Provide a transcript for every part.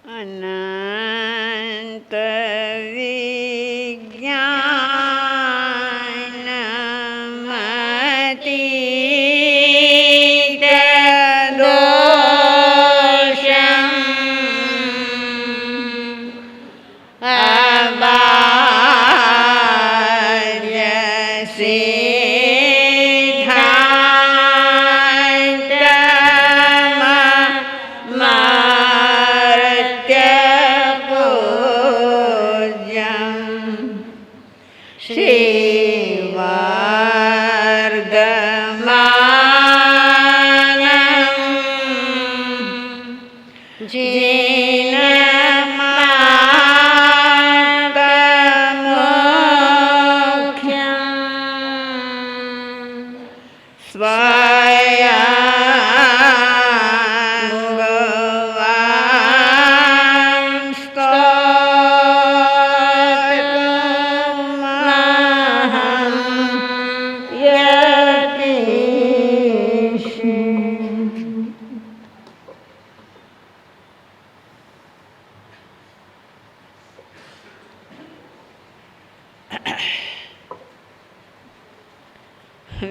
અનંત વિજ્ઞાનમતીત દોષમ અબાધ્ય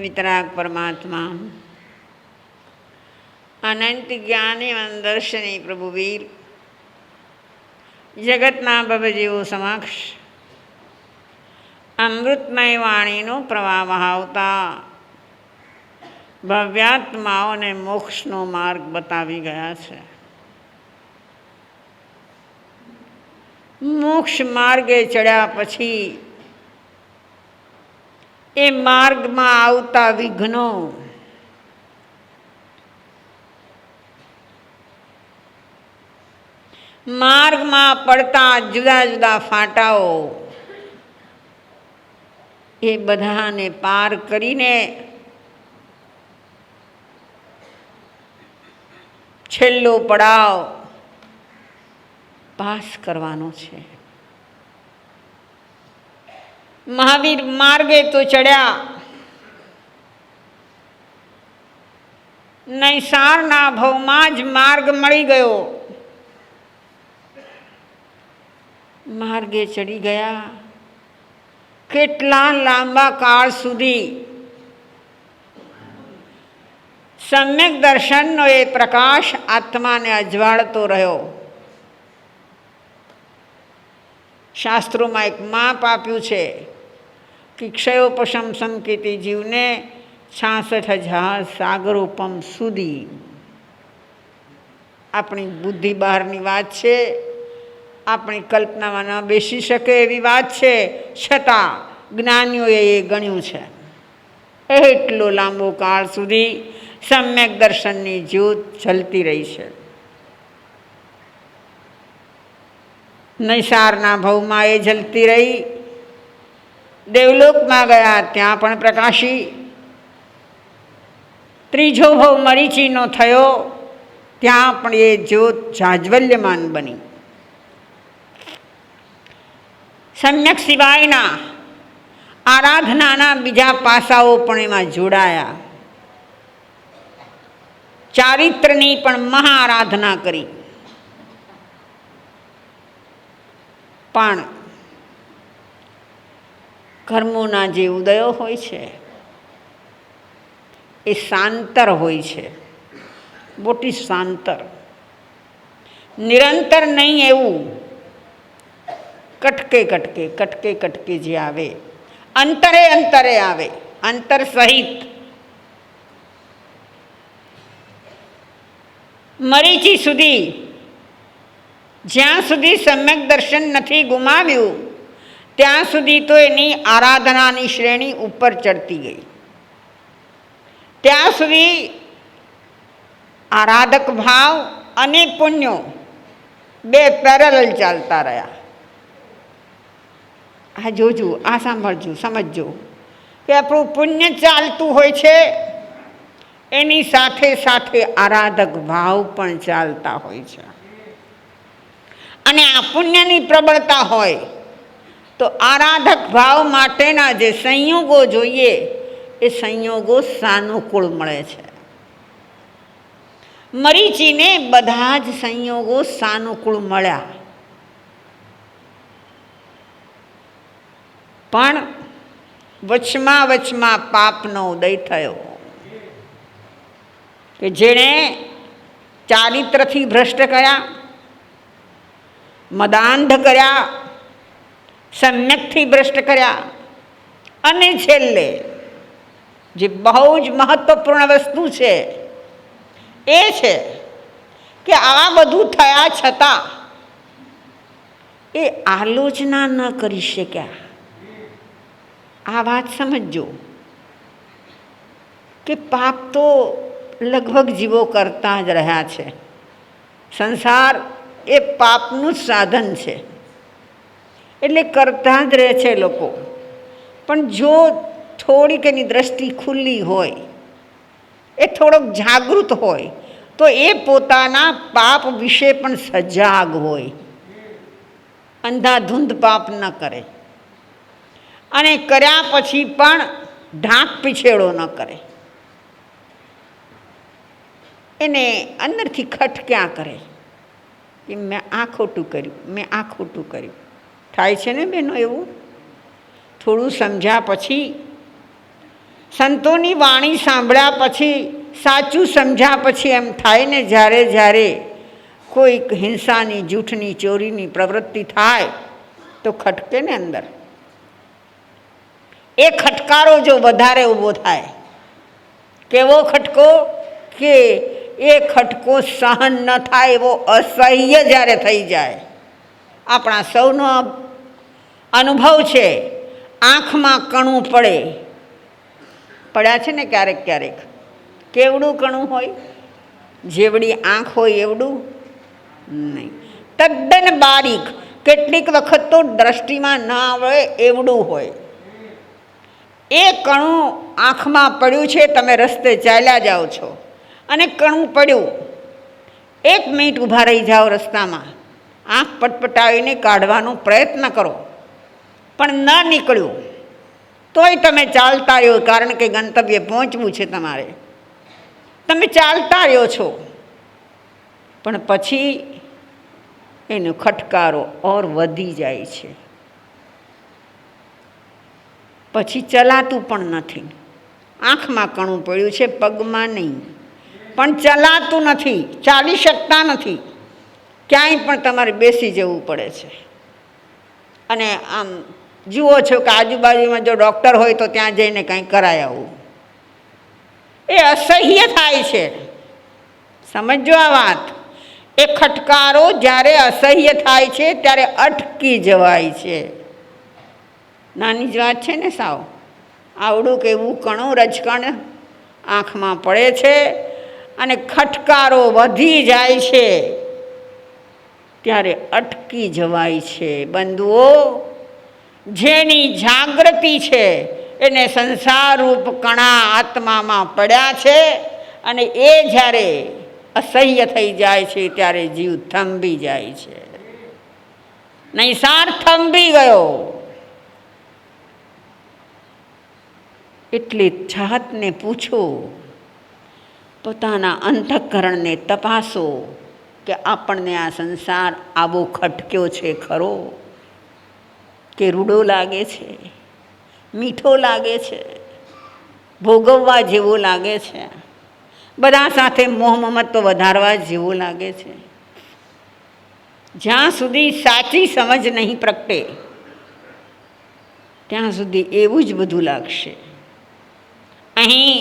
વિતરાગ પરમાત્મા અનંત જ્ઞાની દર્શની પ્રભુવીર જગતના ભવજીવો સમક્ષ અમૃતમય વાણીનો પ્રવાહ વહાવતા ભવ્યાત્માઓને મોક્ષનો માર્ગ બતાવી ગયા છે. મોક્ષ માર્ગે ચડ્યા પછી એ માર્ગમાં આવતા વિઘ્નો માર્ગમાં પડતા જુદા જુદા ફાટાઓ એ બધાને પાર કરીને છેલ્લો પડાવ પાસ કરવાનો છે. મહાવીર માર્ગે તો ચડ્યા, નૈસારના ભવમાં જ માર્ગ મળી ગયો. માર્ગે ચડી ગયા. કેટલા લાંબા કાળ સુધી સમ્યક દર્શનનો એ પ્રકાશ આત્માને અજવાળતો રહ્યો. શાસ્ત્રોમાં એક માપ આપ્યું છે કે ક્ષયોપશમ સંકેતી જીવને 66,000 સાગરોપમ સુધી. આપણી બુદ્ધિ બહારની વાત છે, આપણી કલ્પનામાં ન બેસી શકે એવી વાત છે, છતાં જ્ઞાનીઓએ એ ગણ્યું છે. એટલો લાંબો કાળ સુધી સમ્યક દર્શનની જ્યોત જલતી રહી છે. નૈસારના ભવમાં એ જલતી રહી. દેવલોકમાં ગયા ત્યાં પણ પ્રકાશી. ત્રીજો ભવ મરીચીનો થયો ત્યાં પણ એ જ્યોત જાજ્વલ્યમાન બની. સમ્યક સિવાયના આરાધનાના બીજા પાસાઓ પણ એમાં જોડાયા. ચારિત્રની પણ મહાઆરાધના કરી. પણ કર્મોના જે ઉદયો હોય છે એ શાંતર હોય છે, મોટી શાંતર, નિરંતર નહીં. એવું કટકે કટકે કટકે કટકે જે આવે, અંતરે અંતરે આવે, અંતર સહિત. મરીચી સુધી જ્યાં સુધી સમ્યક દર્શન નથી ગુમાવ્યું ત્યાં સુધી તો એની આરાધનાની શ્રેણી ઉપર ચડતી ગઈ. ત્યાં સુધી આરાધક ભાવ અને પુણ્યો બે પેરેલલ ચાલતા રહ્યા. આ જોજો, આ સાંભળજો, સમજજો કે આપણું પુણ્ય ચાલતું હોય છે, એની સાથે સાથે આરાધક ભાવ પણ ચાલતા હોય છે. અને આ પુણ્યની પ્રબળતા હોય તો આરાધક ભાવ માટેના જે સંયોગો જોઈએ એ સંયોગો સાનુકૂળ મળે છે. મરીચીને બધા જ સંયોગો સાનુકૂળ મળ્યા, પણ વચમાં પાપનો ઉદય થયો કે જેણે ચારિત્રથી ભ્રષ્ટ કર્યા, મદાંધ કર્યા, સમ્યકથી ભ્રષ્ટ કર્યા, અને છેલ્લે જે બહુ જ મહત્વપૂર્ણ વસ્તુ છે એ છે કે આ બધું થયા છતાં એ આલોચના ન કરી શક્યા. આ વાત સમજજો કે પાપ તો લગભગ જીવો કરતા જ રહ્યા છે. સંસાર એ પાપનું જ સાધન છે, એટલે કરતા જ રહે છે લોકો. પણ જો થોડીક એની દ્રષ્ટિ ખુલ્લી હોય, એ થોડોક જાગૃત હોય, તો એ પોતાના પાપ વિશે પણ સજાગ હોય, અંધાધૂંધ પાપ ન કરે, અને કર્યા પછી પણ ઢાંક પીછેડો ન કરે. એને અંદરથી ખટક્યા કરે કે મેં આ ખોટું કર્યું, મેં આ ખોટું કર્યું. થાય છે ને બહેનો એવું? થોડું સમજ્યા પછી, સંતોની વાણી સાંભળ્યા પછી, સાચું સમજ્યા પછી એમ થાય ને, જ્યારે કોઈક હિંસાની, જૂઠની, ચોરીની પ્રવૃત્તિ થાય તો ખટકે ને અંદર. એ ખટકારો જો વધારે ઊભો થાય, કેવો ખટકો કે એ ખટકો સહન ન થાય એવો અસહ્ય જ્યારે થઈ જાય. આપણા સૌનો અનુભવ છે, આંખમાં કણું પડે, પડ્યા છે ને ક્યારેક ક્યારેક. કેવડું કણું હોય? જેવડી આંખ હોય એવડું નહીં, તદ્દન બારીક, કેટલીક વખત તો દ્રષ્ટિમાં ન આવે એવડું હોય. એ કણું આંખમાં પડ્યું છે, તમે રસ્તે ચાલ્યા જાઓ છો અને કણું પડ્યું, 1 મિનિટ ઊભા રહી જાઓ રસ્તામાં, આંખ પટપટાવીને કાઢવાનો પ્રયત્ન કરો, પણ ન નીકળ્યું તોય તમે ચાલતા રહ્યો, કારણ કે ગંતવ્ય પહોંચવું છે તમારે. તમે ચાલતા રહ્યો છો, પણ પછી એનો ખટકારો ઓર વધી જાય છે. પછી ચલાતું પણ નથી. આંખમાં કણું પડ્યું છે, પગમાં નહીં, પણ ચલાતું નથી, ચાલી શકતા નથી. ક્યાંય પણ તમારે બેસી જવું પડે છે. અને આમ જુઓ છો કે આજુબાજુમાં જો ડૉક્ટર હોય તો ત્યાં જઈને કંઈ કરાય આવું. એ અસહ્ય થાય છે. સમજો આ વાત. એ ખટકારો જ્યારે અસહ્ય થાય છે ત્યારે અટકી જવાય છે. નાની જ વાત છે ને સાવ. આવડું કે એવું કણું રજકણ આંખમાં પડે છે અને ખટકારો વધી જાય છે, ત્યારે અટકી જવાય છે. બંધુઓ, જેની જાગૃતિ છે એને સંસારરૂપ કણા આત્મામાં પડ્યા છે, અને એ જ્યારે અસહ્ય થઈ જાય છે ત્યારે જીવ થંભી જાય છે. નૈસાર થંભી ગયો. એટલે જાતને પૂછો, પોતાના અંતઃકરણને તપાસો કે આપણને આ સંસાર આવો ખટક્યો છે ખરો? કે રૂડો લાગે છે, મીઠો લાગે છે, ભોગવવા જેવો લાગે છે, બધા સાથે મોહ મમત્વ વધારવા જેવો લાગે છે? જ્યાં સુધી સાચી સમજ નહીં પ્રગટે ત્યાં સુધી એવું જ બધું લાગશે. અહીં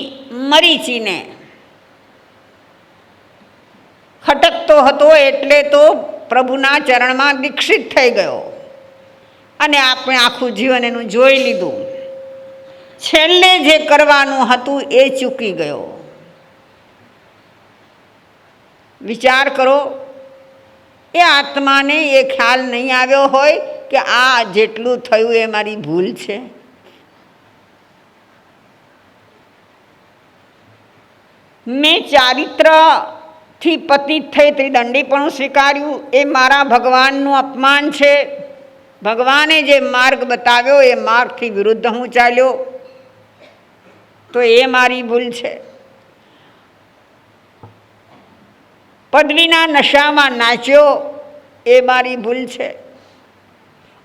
મરીચીને ખટકતો હતો એટલે તો પ્રભુના ચરણમાં દીક્ષિત થઈ ગયો, અને આપણે આખું જીવન એનું જોઈ લીધું. છેલ્લે જે કરવાનું હતું એ ચૂકી ગયો. વિચાર કરો, એ આત્માને એ ખ્યાલ નહીં આવ્યો હોય કે આ જેટલું થયું એ મારી ભૂલ છે. મેં ચારિત્રથી પતિત થઈ ત્રિદંડીપણું સ્વીકાર્યું, એ મારા ભગવાનનું અપમાન છે. ભગવાને જે માર્ગ બતાવ્યો એ માર્ગથી વિરુદ્ધ હું ચાલ્યો, તો એ મારી ભૂલ છે. પદવીના નશામાં નાચ્યો એ મારી ભૂલ છે,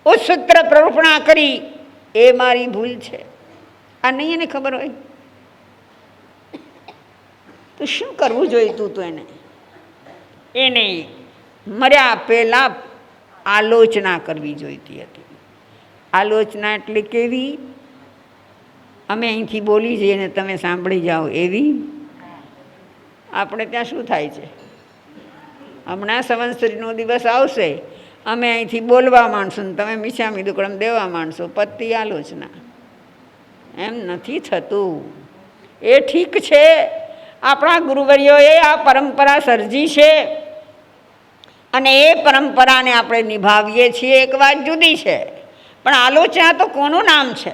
ઉચ્ચસૂત્ર પ્રરૂપણા કરી એ મારી ભૂલ છે. આ નહીં એને ખબર હોય તો શું કરવું જોઈતું તું એને મર્યા પહેલાં આલોચના કરવી જોઈતી હતી. આલોચના એટલે કેવી? અમે અહીંથી બોલી જઈએ ને તમે સાંભળી જાઓ એવી? આપણે ત્યાં શું થાય છે, હમણાં સંવત્સરીનો દિવસ આવશે, અમે અહીંથી બોલવા માંડશું ને તમે મીઠામી દુકડમ દેવા માંડશો, પતિ આલોચના. એમ નથી થતું. એ ઠીક છે, આપણા ગુરુવર્યોએ આ પરંપરા સર્જી છે અને એ પરંપરાને આપણે નિભાવીએ છીએ, એક વાત જુદી છે. પણ આલોચના તો કોનું નામ છે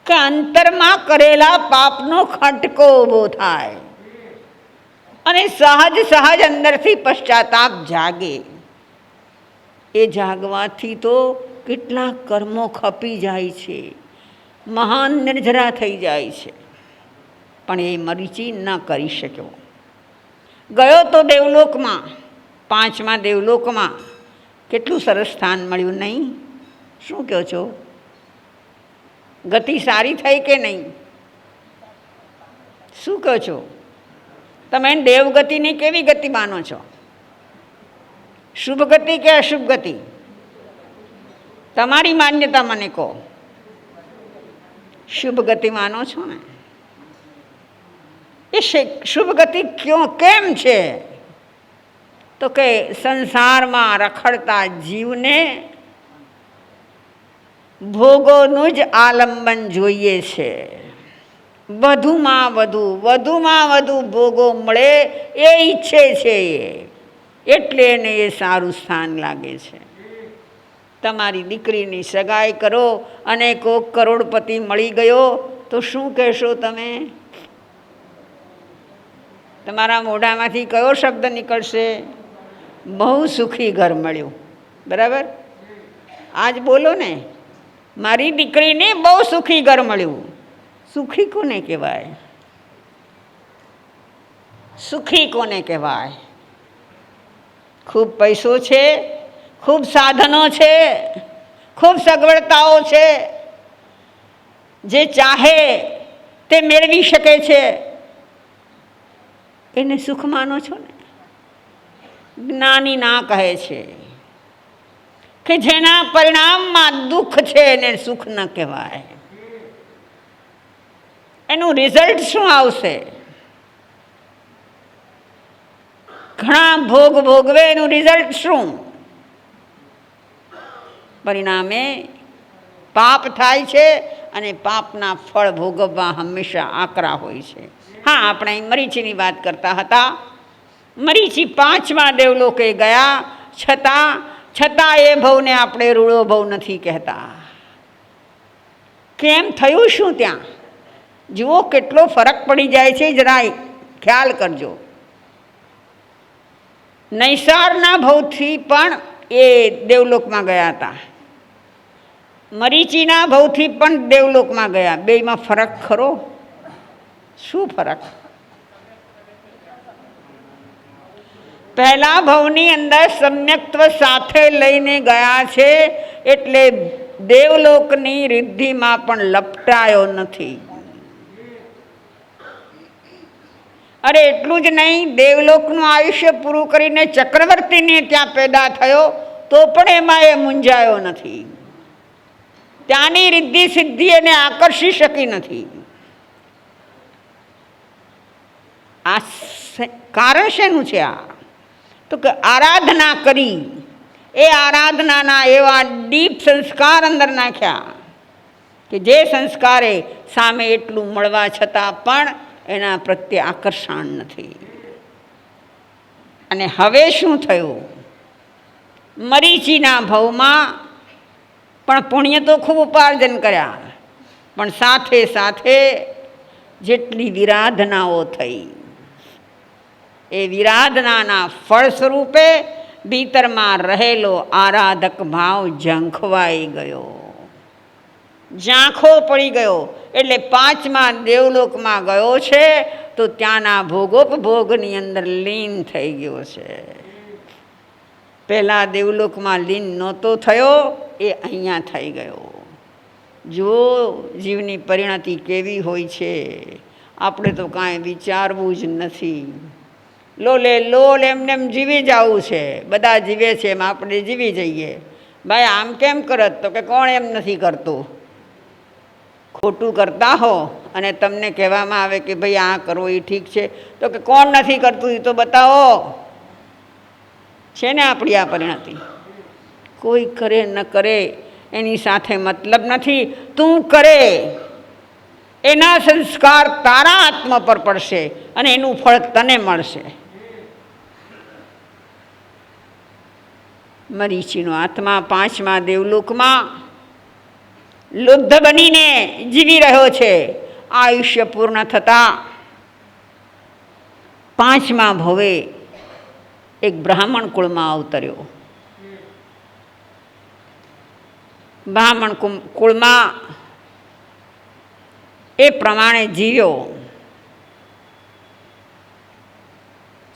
કે અંતરમાં કરેલા પાપનો ખટકો ઊભો થાય અને સહજ સહજ અંદરથી પશ્ચાતાપ જાગે. એ જાગવાથી તો કેટલા કર્મો ખપી જાય છે, મહાન નિર્જરા થઈ જાય છે. પણ એ મરીચી ન કરી શક્યો. ગયો તો દેવલોકમાં, 5મા દેવલોકમાં. કેટલું સરસ સ્થાન મળ્યું નહીં? શું કહો છો? ગતિ સારી થઈ કે નહીં? શું કહો છો તમે? દેવગતિની કેવી ગતિ માનો છો? શુભ ગતિ કે અશુભ ગતિ? તમારી માન્યતા મને કહો. શુભ ગતિ માનો છો ને? એ શુભ ગતિ કેમ છે? તો કે સંસારમાં રખડતા જીવને ભોગોનું જ આલંબન જોઈએ છે. વધુમાં વધુ ભોગો મળે એ ઈચ્છે છે, એટલે એને એ સારું સ્થાન લાગે છે. તમારી દીકરીની સગાઈ કરો અને કોક કરોડપતિ મળી ગયો તો શું કહેશો તમે? તમારા મોઢામાંથી કયો શબ્દ નીકળશે? બહુ સુખી ઘર મળ્યું. બરાબર? આજ બોલો ને, મારી દીકરીને બહુ સુખી ઘર મળ્યું. સુખી કોને કહેવાય? સુખી કોને કહેવાય? ખૂબ પૈસો છે, ખૂબ સાધનો છે, ખૂબ સગવડતાઓ છે, જે ચાહે તે મેળવી શકે છે, એને સુખ માનો છો ને? જ્ઞાની ના કહે છે કે જેના પરિણામમાં દુઃખ છે એને સુખ ન કહેવાય. એનું રિઝલ્ટ શું આવશે? ઘણા ભોગ ભોગવે, એનું રિઝલ્ટ શું? પરિણામે પાપ થાય છે અને પાપના ફળ ભોગવવા હંમેશા આકરા હોય છે. હા, આપણે અહીં મરીચીની વાત કરતા હતા. મરીચી 5મા દેવલોકે ગયા, છતાં એ ભવને આપણે રૂડો ભવ નથી કહેતા. કેમ થયું શું ત્યાં? જુઓ કેટલો ફરક પડી જાય છે, જરાય ખ્યાલ કરજો. નૈસારના ભવથી પણ એ દેવલોકમાં ગયા હતા, મરીચીના ભવથી પણ દેવલોકમાં ગયા. બેયમાં ફરક ખરો? શું ફરક? પહેલા ભવની અંદર સમ્યક્ત્વ સાથે લઈને ગયા છે, એટલે દેવલોકની રિદ્ધિમાં પણ લપટાયો નથી. અરે એટલું જ નહીં, દેવલોકનું આયુષ્ય પૂરું કરીને ચક્રવર્તીને ત્યાં પેદા થયો તો પણ એમાં એ મૂંઝાયો નથી. ત્યાંની રિદ્ધિ સિદ્ધિ એને આકર્ષી શકી નથી. આ કારણ શેનું છે? આ તો કે આરાધના કરી, એ આરાધનાના એવા ડીપ સંસ્કાર અંદર નાખ્યા કે જે સંસ્કારે સામે એટલું મળવા છતાં પણ એના પ્રત્યે આકર્ષણ નથી. અને હવે શું થયું? મરીચીના ભવમાં પણ પુણ્ય તો ખૂબ ઉપાર્જન કર્યા, પણ સાથે સાથે જેટલી વિરાધનાઓ થઈ, એ વિરાધનાના ફળ સ્વરૂપે ભીતરમાં રહેલો આરાધક ભાવ ઝંખવાઈ ગયો, ઝાંખો પડી ગયો. એટલે પાંચમા દેવલોકમાં ગયો છે તો ત્યાંના ભોગોપભોગની અંદર લીન થઈ ગયો છે. પહેલાં દેવલોકમાં લીન નહોતો થયો, એ અહીંયા થઈ ગયો. જો જીવની પરિણતિ કેવી હોય છે, આપણે તો કાંઈ વિચારવું જ નથી. લોલે લોલ એમને એમ જીવી જવું છે. બધા જીવે છે એમ આપણે જીવી જઈએ. ભાઈ આમ કેમ કરત? તો કે કોણ એમ નથી કરતું. ખોટું કરતા હો અને તમને કહેવામાં આવે કે ભાઈ આ કરવો એ ઠીક છે, તો કે કોણ નથી કરતું એ તો બતાવો. છે ને આપણી આ પરિણતિ. કોઈ કરે ન કરે એની સાથે મતલબ નથી. તું કરે એના સંસ્કાર તારા આત્મા પર પડશે અને એનું ફળ તને મળશે. મરીચીનો આત્મા પાંચમા દેવલોકમાં લુબ્ધ બનીને જીવી રહ્યો છે. આયુષ્ય પૂર્ણ થતાં પાંચમા ભવે એક બ્રાહ્મણ કુળમાં અવતર્યો. બ્રાહ્મણ કુળમાં એ પ્રમાણે જીવ્યો.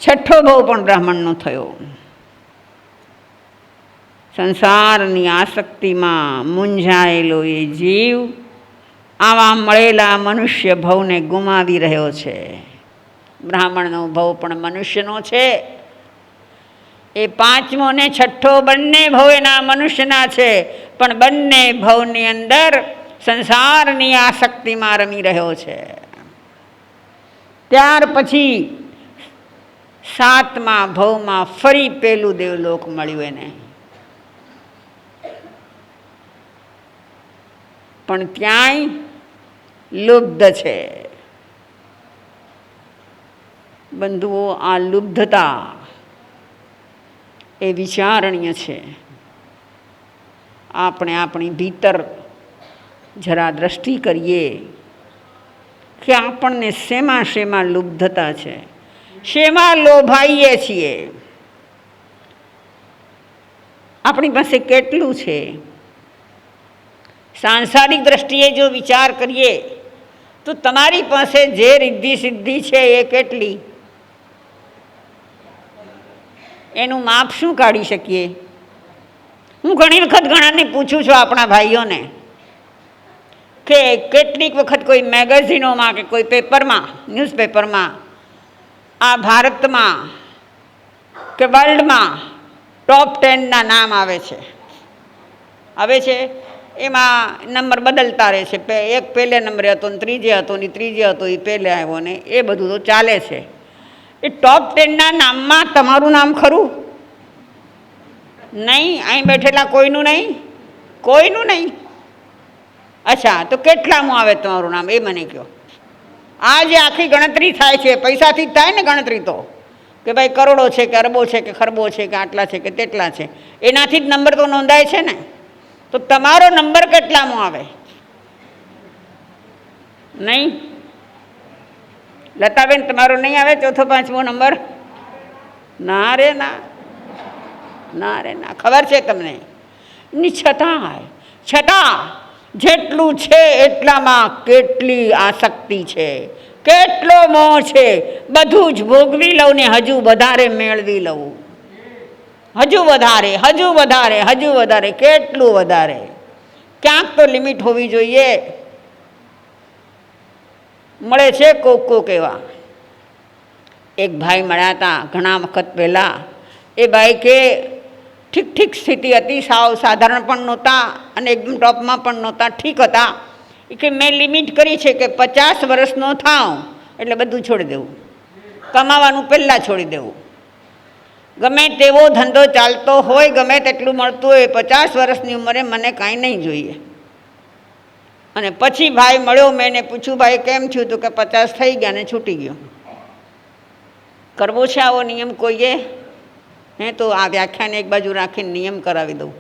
છઠ્ઠો ભવ પણ બ્રાહ્મણનો થયો. સંસારની આસક્તિમાં મૂંઝાયેલો એ જીવ આવા મળેલા મનુષ્ય ભવને ગુમાવી રહ્યો છે. બ્રાહ્મણનો ભવ પણ મનુષ્યનો છે. એ પાંચમો ને છઠ્ઠો બંને ભવ એના મનુષ્યના છે, પણ બંને ભવની અંદર સંસારની આસક્તિમાં રમી રહ્યો છે. ત્યાર પછી સાતમા ભવમાં ફરી પેલું દેવલોક મળ્યું એને. પણ ત્યાંય લુબ્ધ છે. બંધુઓ, આ લુબ્ધતા એ વિચારણીય છે. આપણે આપણી ભીતર જરા દ્રષ્ટિ કરીએ કે આપણને શેમાં લુબ્ધતા છે, શેમાં લોભાઈએ છીએ. આપણી પાસે કેટલું છે? સાંસારિક દ્રષ્ટિએ જો વિચાર કરીએ તો તમારી પાસે જે રિદ્ધિ સિદ્ધિ છે એ કેટલી, એનું માપ શું કાઢી શકીએ? હું ઘણી વખત ઘણાને પૂછું છું, આપણા ભાઈઓને, કે કેટલીક વખત કોઈ મેગેઝિનોમાં કે કોઈ પેપરમાં, ન્યૂઝપેપરમાં આ ભારતમાં કે વર્લ્ડમાં ટોપ 10ના નામ આવે છે. એમાં નંબર બદલતા રહે છે. એક પહેલે નંબરે હતો ને ત્રીજે હતો ને ત્રીજે હતો એ પહેલે આવ્યો ને એ બધું તો ચાલે છે. એ ટોપ 10ના નામમાં તમારું નામ ખરું? નહીં. અહીં બેઠેલા કોઈનું નહીં. અચ્છા, તો કેટલામું આવે તમારું નામ એ મને કહો. આ જે આખી ગણતરી થાય છે, પૈસાથી જ થાય ને ગણતરી તો, કે ભાઈ કરોડો છે કે અરબો છે કે ખરબો છે કે આટલા છે કે તેટલા છે, એનાથી જ નંબર તો નોંધાય છે ને. તો તમારો નંબર કેટલામાં આવે? નહીં. લતાબેન, તમારો નહીં આવે ચોથો પાંચમો નંબર? ના રે ના. ખબર છે તમને? છતાં જેટલું છે એટલામાં કેટલી આસક્તિ છે, કેટલો મોહ છે. બધું જ ભોગવી લઉં ને હજુ વધારે મેળવી લઉં. હજુ વધારે, કેટલું વધારે. ક્યાંક તો લિમિટ હોવી જોઈએ. મળે છે કોક એવા. એક ભાઈ મળ્યા હતા ઘણા વખત પહેલાં. એ ભાઈ કે ઠીક સ્થિતિ હતી, સાવ સાધારણ પણ નહોતા અને એકદમ ટોપમાં પણ નહોતા, ઠીક હતા. એ કે મેં લિમિટ કરી છે કે 50 વર્ષનો થાઉં એટલે બધું છોડી દેવું, કમાવાનું પહેલાં છોડી દેવું. ગમે તેવો ધંધો ચાલતો હોય, ગમે તેટલું મળતું હોય, 50 વર્ષની ઉંમરે મને કાંઈ નહીં જોઈએ. અને પછી ભાઈ મળ્યો, મેં એને પૂછ્યું, ભાઈ કેમ થયું? તો કે 50 થઈ ગયા ને છૂટી ગયો. કરવો છે આવો નિયમ કોઈએ? તો આ વ્યાખ્યાને એક બાજુ રાખીને નિયમ કરાવી દઉં.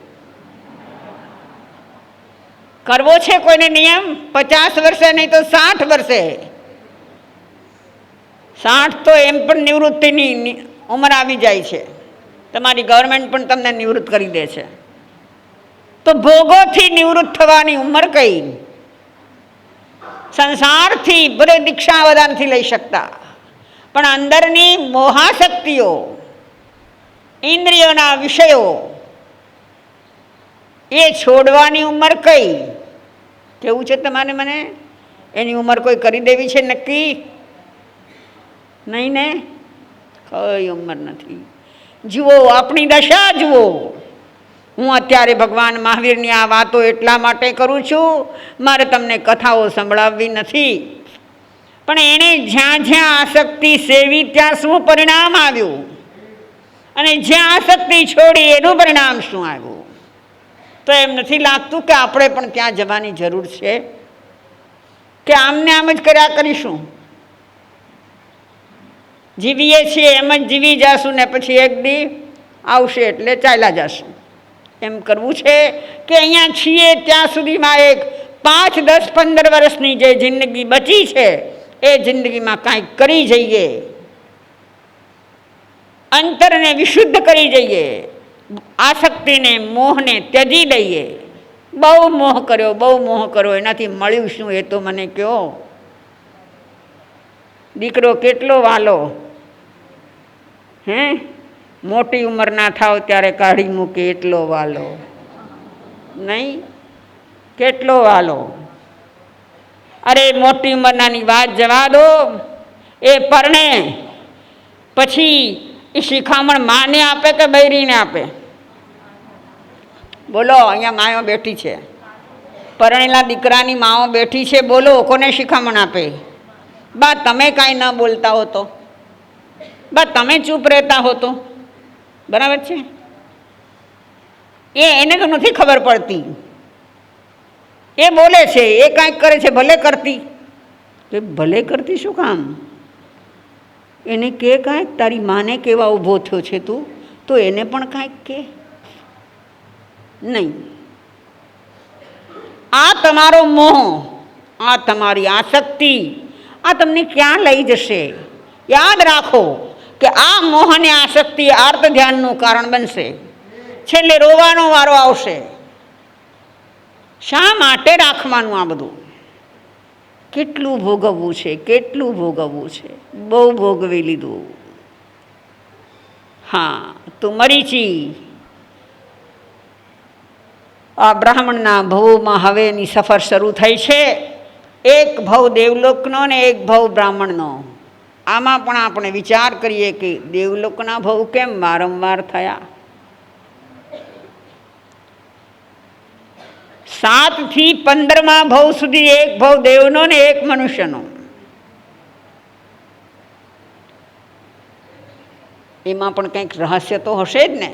કરવો છે કોઈને નિયમ? 50 વર્ષે નહીં તો 60 વર્ષે. 60 તો એમ પણ નિવૃત્તિની ઉંમર આવી જાય છે. તમારી ગવર્મેન્ટ પણ તમને નિવૃત્ત કરી દે છે. તો ભોગોથી નિવૃત્ત થવાની ઉંમર કઈ? સંસારથી ભલે દીક્ષા બધા નથી લઈ શકતા, પણ અંદરની મોહાશક્તિઓ, ઇન્દ્રિયોના વિષયો એ છોડવાની ઉંમર કઈ? કેવું છે તમારે મને? એની ઉંમર કોઈ કરી દેવી છે નક્કી? નહીં ને, કઈ ઉંમર નથી. જુઓ આપણી દશા જુઓ. હું અત્યારે ભગવાન મહાવીરની આ વાતો એટલા માટે કરું છું, મારે તમને કથાઓ સંભળાવવી નથી, પણ એણે જ્યાં જ્યાં આસક્તિ સેવી ત્યાં શું પરિણામ આવ્યું, અને જ્યાં આસક્તિ છોડી એનું પરિણામ શું આવ્યું. તો એમ નથી લાગતું કે આપણે પણ ત્યાં જવાની જરૂર છે, કે આમને આમ જ કર્યા કરીશું? જીવીએ છીએ એમ જ જીવી જશું ને પછી એક દી આવશે એટલે ચાલ્યા જશું. એમ કરવું છે કે અહીંયા છીએ ત્યાં સુધીમાં એક 5, 10, 15 વર્ષની જે જિંદગી બચી છે એ જિંદગીમાં કાંઈક કરી જઈએ, અંતરને વિશુદ્ધ કરી જઈએ, આસક્તિને મોહને ત્યજી દઈએ. બહુ મોહ કર્યો, બહુ મોહ કર્યો, એનાથી મળ્યું શું એ તો મને કહો. દીકરો કેટલો વાલો, હે મોટી ઉંમર ના થાવ ત્યારે કાઢી મૂકે એટલો વાલો નહીં? કેટલો વાલો. અરે મોટી ઉંમરનાની વાત જવા દો, એ પરણે પછી એ શિખામણ માને આપે કે બૈરીને આપે? બોલો, અહીંયા માઓ બેઠી છે, પરણેલા દીકરાની માઓ બેઠી છે, બોલો કોને શિખામણ આપે? બા તમે કાંઈ ન બોલતા હો તો, બા તમે ચૂપ રહેતા હો તો બરાબર છે. એને તો નથી ખબર પડતી, એ બોલે છે, એ કાંઈક કરે છે, ભલે કરતી. એ ભલે કરતી શું કામ? એને કે કાંઈક, તારી માને કેવા ઊભો થયો છે તું, તો એને પણ કાંઈક કે. નહીં, આ તમારો મોહ, આ તમારી આસક્તિ, આ તમને ક્યાં લઈ જશે? યાદ રાખો કે આ મોહ અને આસક્તિ આર્ત ધ્યાનનું કારણ બનશે. છેલ્લે રોવાનો વારો આવશે. શા માટે રાખવાનું આ બધું? કેટલું ભોગવવું છે, કેટલું ભોગવવું છે, બહુ ભોગવી લીધું. હા, તું મરીચી આ બ્રાહ્મણના ભવમાં હવે એની સફર શરૂ થઈ છે. એક ભવ દેવલોકનો ને એક ભવ બ્રાહ્મણનો. આમાં પણ આપણે વિચાર કરીએ કે દેવલોકના ભવ કેમ વારંવાર થયા? 7 થી 15મા ભવ સુધી એક ભવ દેવનો ને એક મનુષ્યનો. એમાં પણ કંઈક રહસ્ય તો હશે જ ને,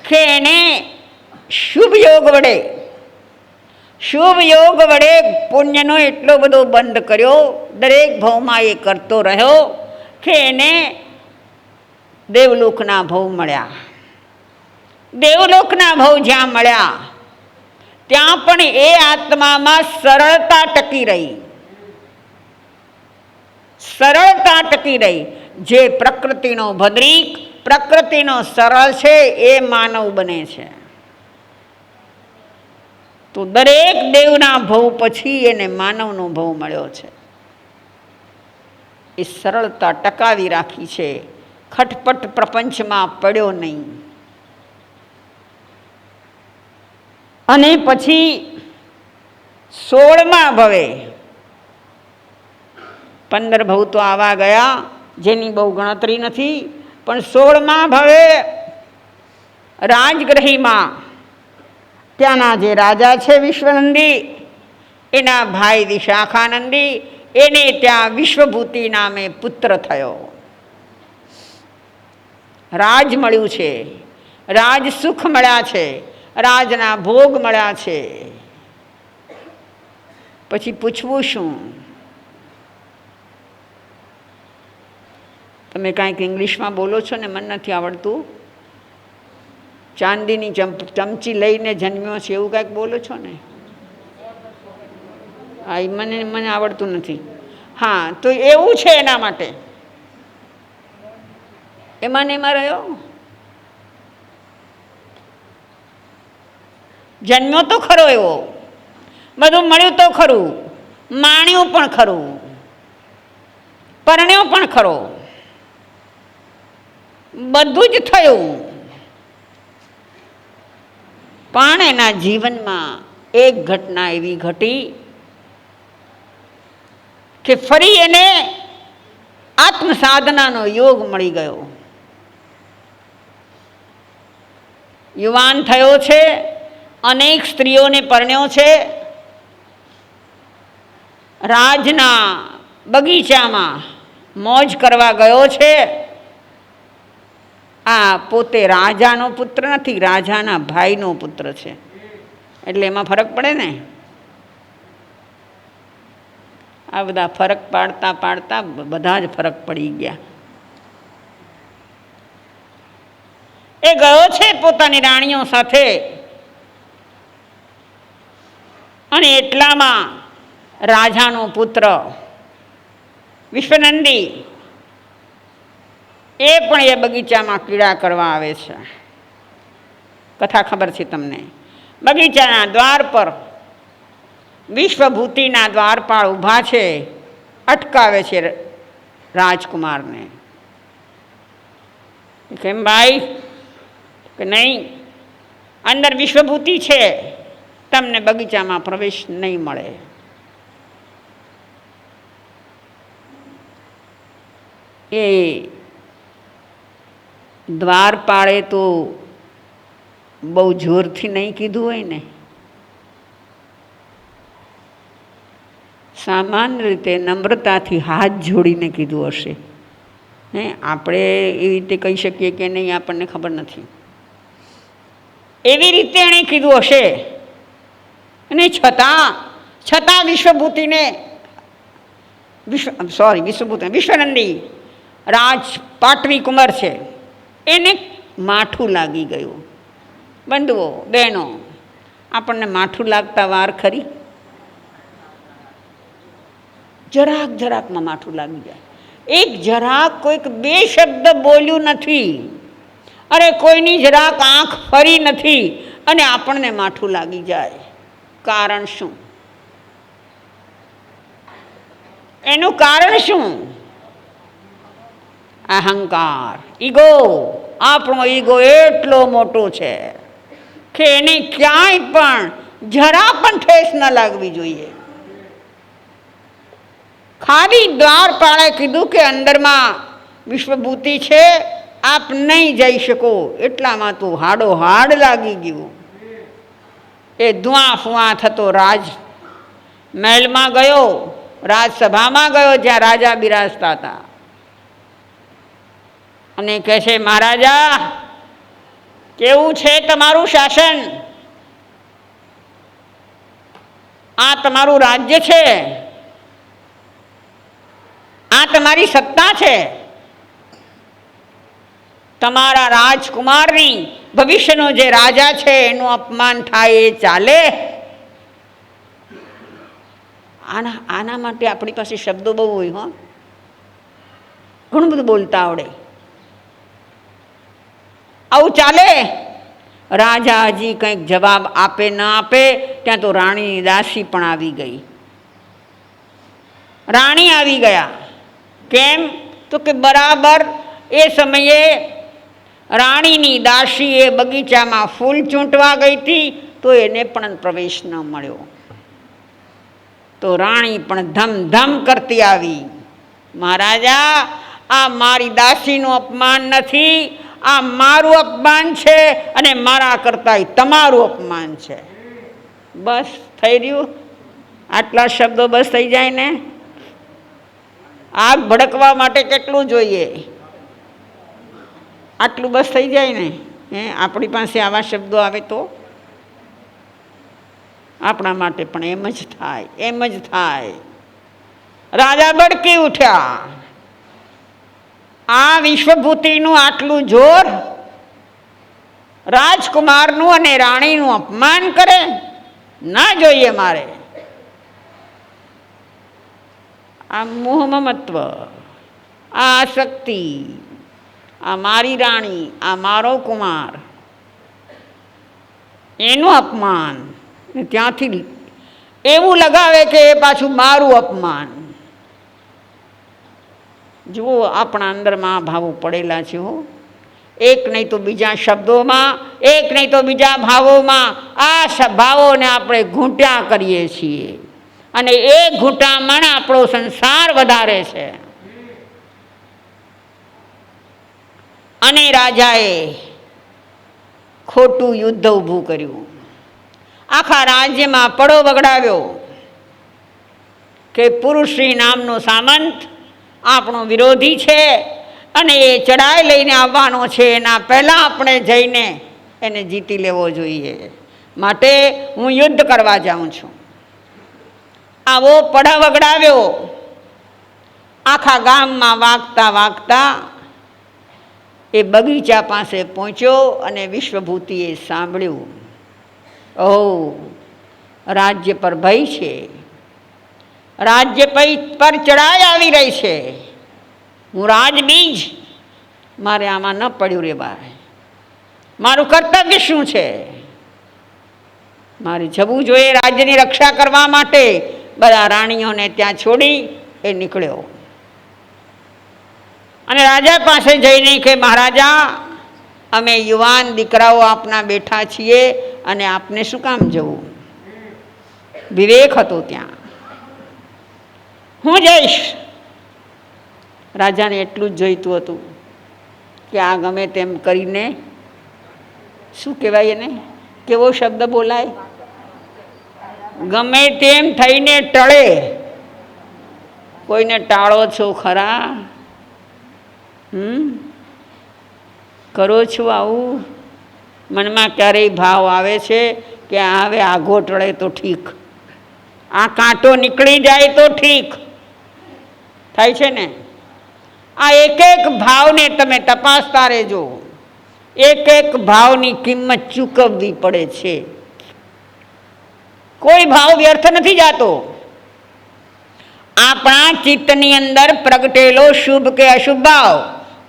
કે એને શુભ યોગ વડે પુણ્યનો એટલો બધો બંધ કર્યો, દરેક ભવમાં એ કરતો રહ્યો કે એને દેવલોકના ભવ મળ્યા. દેવલોકના ભવ જ્યાં મળ્યા ત્યાં પણ એ આત્મામાં સરળતા ટકી રહી. સરળતા ટકી રહી. જે પ્રકૃતિનો ભદ્રીક, પ્રકૃતિનો સરળ છે એ માનવ બને છે. તો દરેક દેવના ભવ પછી એને માનવનો ભવ મળ્યો છે. એ સરળતા ટકાવી રાખી છે, ખટપટ પ્રપંચમાં પડ્યો નહીં. અને પછી 16મા ભવે, 15 ભવ તો આવા ગયા જેની બહુ ગણતરી નથી, પણ 16મા ભવે રાજગ્રહીમાં ત્યાંના જે રાજા છે વિશ્વનંદી, એના ભાઈ વિશાખાનંદી, એને ત્યાં વિશ્વભૂતિ નામે પુત્ર થયો. રાજ મળ્યું છે, રાજ સુખ મળ્યા છે, રાજના ભોગ મળ્યા છે. પછી પૂછવું શું? તમે કાંઈક ઇંગ્લિશમાં બોલો છો ને, મને નથી આવડતું. ચાંદીની ચમચી લઈને જન્મ્યો છે એવું કાંઈક બોલો છો ને? હા, એ મને આવડતું નથી. હા, તો એવું છે એના માટે એમાં ને એમાં રહ્યો. જન્મ્યો તો ખરો એવો, બધું મળ્યું તો ખરું, માણ્યું પણ ખરું, પરણ્યો પણ ખરો, બધું જ થયું, પણ એના જીવનમાં એક ઘટના એવી ઘટી કે ફરી એને આત્મસાધનાનો યોગ મળી ગયો. યુવાન થયો છે, અનેક સ્ત્રીઓને પરણ્યો છે, રાજના બગીચામાં મોજ કરવા ગયો છે. આ પોતે રાજાનો પુત્ર નથી, રાજાના ભાઈનો પુત્ર છે, એટલે એમાં ફરક પડે ને. આ બધા ફરક પાડતા પાડતા બધા જ ફરક પડી ગયા. એ ગયો છે પોતાની રાણીઓ સાથે, અને એટલામાં રાજાનો પુત્ર વિશ્વનંદી એ પણ એ બગીચામાં કીડા કરવા આવે છે. કથા ખબર છે તમને. બગીચાના દ્વાર પર વિશ્વભૂતિના દ્વારપાળ ઊભા છે, અટકાવે છે રાજકુમારને. કેમ ભાઈ? કે નહીં, અંદર વિશ્વભૂતિ છે, તમને બગીચામાં પ્રવેશ નહીં મળે. એ દ્વારપાળે તો બહુ જોરથી નહીં કીધું હોય ને, સામાન્ય રીતે નમ્રતાથી હાથ જોડીને કીધું હશે. આપણે એવી રીતે કહી શકીએ કે નહીં, આપણને ખબર નથી. એવી રીતે એણે કીધું હશે. અને છતાં વિશ્વભૂતિને વિશ્વનંદી રાજ પાટવી કુંવર છે, એને માઠું લાગી ગયું. બંધુઓ બહેનો, આપણને માઠું લાગતા વાર ખરી? જરાકમાં માઠું લાગી જાય. એક જરાક, કોઈક બે શબ્દ બોલ્યું નથી, અરે કોઈની જરાક આંખ ફરી નથી, અને આપણને માઠું લાગી જાય. કારણ શું? એનું કારણ શું? અહંકાર, ઈગો. આપણો ઈગો એટલો મોટો છે કે એને ક્યાંય પણ જરા પણ ઠેસ ન લાગવી જોઈએ. ખાલી દ્વારપાળે કીધું કે અંદરમાં વિશ્વભૂતિ છે, આપ નહીં જઈ શકો, એટલામાં તો હાડો હાડ લાગી ગયું. એ ધુઆ ફુઆ થતો રાજ મહેલમાં ગયો, રાજસભામાં ગયો જ્યાં રાજા બિરાજતા હતા, અને કહે છે, મહારાજા કેવું છે તમારું શાસન? આ તમારું રાજ્ય છે, આ તમારી સત્તા છે. તમારા રાજકુમારની ભવિષ્યનો જે રાજા છે એનું અપમાન થાય એ ચાલે? આના માટે આપણી પાસે શબ્દો બહુ હોય. ઘણું બધું બોલતા આવડે. આવું ચાલે? રાજા હજી કંઈક જવાબ આપે ન આપે ત્યાં તો રાણીની દાસી પણ આવી ગઈ. રાણી આવી ગયા. કેમ? તો કે બરાબર એ સમયે રાણીની દાસી એ બગીચામાં ફૂલ ચૂંટવા ગઈ હતી, તો એને પણ પ્રવેશ ન મળ્યો. તો રાણી પણ ધમધમ કરતી આવી, મહારાજા આ મારી દાસીનું અપમાન નથી, આ મારું અપમાન છે, અને મારા કરતાંય તમારું અપમાન છે. બસ થઈ રહ્યું? આટલા શબ્દો બસ થઈ જાય ને? આગ ભડકવા માટે કેટલું જોઈએ? આટલું બસ થઈ જાય ને? આપણી પાસે આવા શબ્દો આવે તો આપણા માટે પણ એમ જ થાય, એમ જ થાય. રાજા ભડકી ઉઠ્યા. આ વિશ્વભૂતિનું આટલું જોર, રાજકુમારનું અને રાણીનું અપમાન કરે? ના જોઈએ મારે. આ મોહ મમત્વ, આ આસક્તિ, આ મારી રાણી, આ મારો કુમાર, એનું અપમાન. ત્યાંથી એવું લગાવે કે એ પાછું મારું અપમાન. જુઓ આપણા અંદરમાં ભાવો પડેલા છે હો. એક નહીં તો બીજા શબ્દોમાં, એક નહીં તો બીજા ભાવોમાં આ ભાવોને આપણે ઘૂંટ્યા કરીએ છીએ અને એ ઘૂંટામણ આપણો સંસાર વધારે છે. અને રાજાએ ખોટું યુદ્ધ ઊભું કર્યું, આખા રાજ્યમાં પડો વગડાવ્યો કે પુરુષશ્રી નામનો સામંત આપણો વિરોધી છે અને એ ચડાઈ લઈને આવવાનો છે, એના પહેલાં આપણે જઈને એને જીતી લેવો જોઈએ, માટે હું યુદ્ધ કરવા જાઉં છું. આવો પડા વગડાવ્યો. આખા ગામમાં વાગતા વાગતા એ બગીચા પાસે પહોંચ્યો અને વિશ્વભૂતિએ સાંભળ્યું, ઓહ, રાજ્ય પર ભય છે, રાજ્ય પર ચડાઈ આવી રહી છે, હું રાજબીજ, મારે આમાં ન પડ્યું રે ભાઈ, મારું કર્તવ્ય શું છે, મારે જવું જોઈએ રાજ્યની રક્ષા કરવા માટે. બધા રાણીઓને ત્યાં છોડી એ નીકળ્યો અને રાજા પાસે જઈને કે મહારાજા, અમે યુવાન દીકરાઓ આપના બેઠા છીએ અને આપને શું કામ જવું? વિવેક હતો ત્યાં. હું જઈશ. રાજાને એટલું જ જોઈતું હતું કે આ ગમે તેમ કરીને, શું કહેવાય એને, કેવો શબ્દ બોલાય, ગમે તેમ થઈને ટળે. કોઈને ટાળો છો ખરા? કરો છો આવું? મનમાં ક્યારેય ભાવ આવે છે કે હવે આઘો ટળે તો ઠીક, આ કાંટો નીકળી જાય તો ઠીક થાય છે ને? આ એક એક ભાવને તમે તપાસતા રહેજો. એક એક ભાવની કિંમત ચૂકવવી પડે છે. કોઈ ભાવ વ્યર્થ નથી જાતો. આપણા ચિત્તની અંદર પ્રગટેલો શુભ કે અશુભ ભાવ,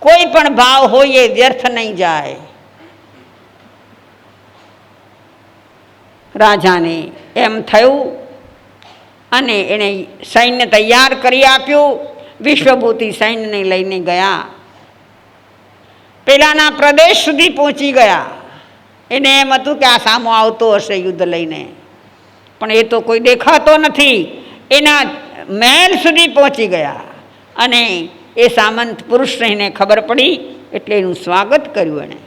કોઈ પણ ભાવ હોય એ વ્યર્થ નહીં જાય. રાજાને એમ થયું અને એણે સૈન્ય તૈયાર કરી આપ્યું. વિશ્વભૂતિ સૈન્યને લઈને ગયા, પેલાના પ્રદેશ સુધી પહોંચી ગયા. એને એમ હતું કે આ સામો આવતો હશે યુદ્ધ લઈને, પણ એ તો કોઈ દેખાતો નથી. એના મહેલ સુધી પહોંચી ગયા અને એ સામંત પુરુષને ખબર પડી એટલે એનું સ્વાગત કર્યું. એણે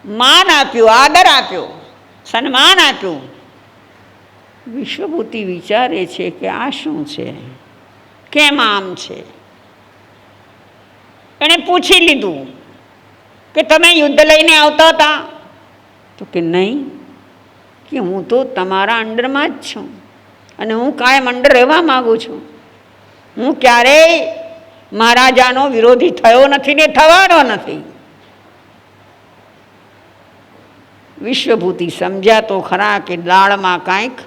માન આપ્યું, આદર આપ્યો, સન્માન આપ્યું. વિશ્વભૂતિ વિચારે છે કે આ શું છે, કેમ આમ છે? એણે પૂછી લીધું કે તમે યુદ્ધ લઈને આવતા હતા? તો કે નહીં, કે હું તો તમારા અંડરમાં જ છું અને હું કાયમ અંડર રહેવા માગું છું. હું ક્યારેય મહારાજાનો વિરોધી થયો નથી ને થવાનો નથી. વિશ્વભૂતિ સમજ્યા તો ખરા કે દાળમાં કાંઈક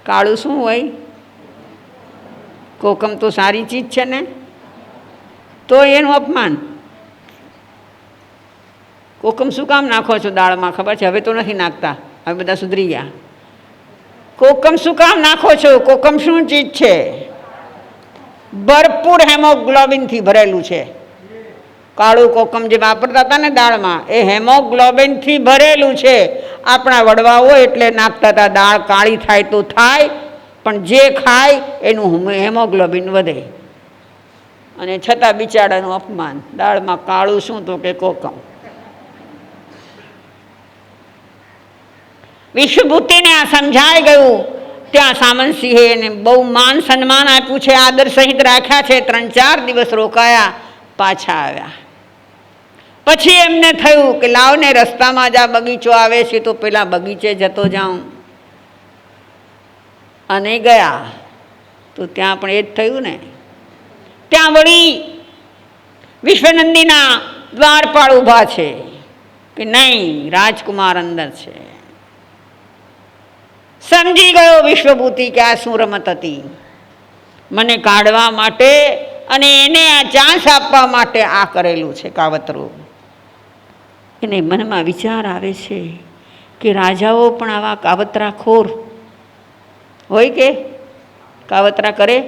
કાળું શું હોય? કોકમ તો સારી ચીજ છે ને, તો એનું અપમાન. કોકમ શું કામ નાખો છો દાળમાં? ખબર છે, હવે તો નથી નાખતા, હવે બધા સુધરી ગયા. કોકમ શું કામ નાખો છો? કોકમ શું ચીજ છે? ભરપૂર હેમોગ્લોબિનથી ભરેલું છે. કાળું કોકમ જે વાપરતા હતા ને દાળમાં, એ હેમોગ્લોબિનથી ભરેલું છે. આપણા વડવાઓ એટલે નાખતા હતા, દાળ કાળી થાય તો થાય, પણ જે ખાય એનું હેમોગ્લોબિન વધે. અને છતાં બિચારાનું અપમાન. દાળમાં કાળું શું? તો કે કોકમ. વિશ્વભૂતિને આ સમજાઈ ગયું. ત્યાં સામંતસિંહે એને બહુ માન સન્માન આપ્યું છે, આદર સહિત રાખ્યા છે. 3-4 દિવસ રોકાયા, પાછા આવ્યા. પછી એમને થયું કે લાવને રસ્તામાં જ આ બગીચો આવે છે તો પેલા બગીચે જતો જાઉં. અને ગયા તો ત્યાં પણ એ જ થયું ને. ત્યાં વળી વિશ્વનંદીના દ્વારપાળ ઊભા છે કે નહીં, રાજકુમાર અંદર છે. સમજી ગયો વિશ્વભૂતિ કે આ શું રમત હતી. મને કાઢવા માટે અને એને આ ચાન્સ આપવા માટે આ કરેલું છે કાવતરું. એને મનમાં વિચાર આવે છે કે રાજાઓ પણ આવા કાવતરાખોર હોય કે કાવતરા કરે?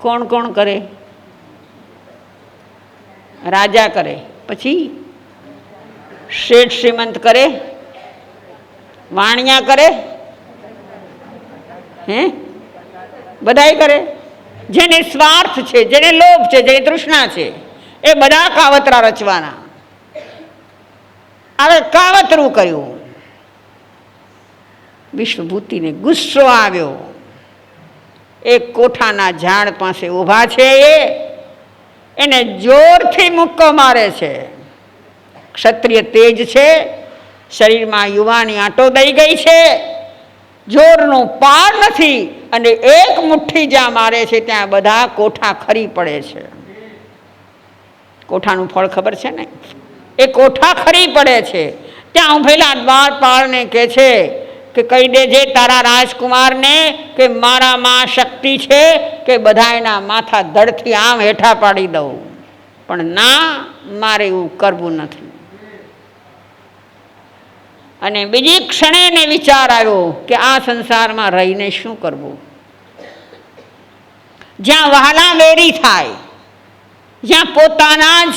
કોણ કોણ કરે? રાજા કરે, પછી શેઠ શ્રીમંત કરે, વાણિયા કરે, હે બધાય કરે. જેને સ્વાર્થ છે, જેને લોભ છે, જેને તૃષ્ણા છે, એ બધા કાવતરા રચવાના. હવે કાવતરું કર્યું. વિશ્વભૂતિને ગુસ્સો આવ્યો. એક કોઠાના ઝાડ પાસે ઊભા છે, એને જોરથી મુક્કો મારે છે. ક્ષત્રિય તેજ છે, શરીરમાં યુવાની આંટો દઈ ગઈ છે, જોરનો પાર નથી, અને એક મુઠ્ઠી જ્યાં મારે છે ત્યાં બધા કોઠા ખરી પડે છે. કોઠાનું ફળ ખબર છે ને? એ કોઠા ખરી પડે છે. ત્યાં ઉભેલા દ્વારપાળને કહે છે કે કહી દેજે તારા રાજકુમારને કે મારામાં શક્તિ છે કે બધા એના માથા ધડથી આમ હેઠા પાડી દઉં, પણ ના, મારે એવું કરવું નથી. અને બીજી ક્ષણે એને વિચાર આવ્યો કે આ સંસારમાં રહીને શું કરવું? જ્યાં વહાલા વેરી થાય, જ્યાં પોતાના જ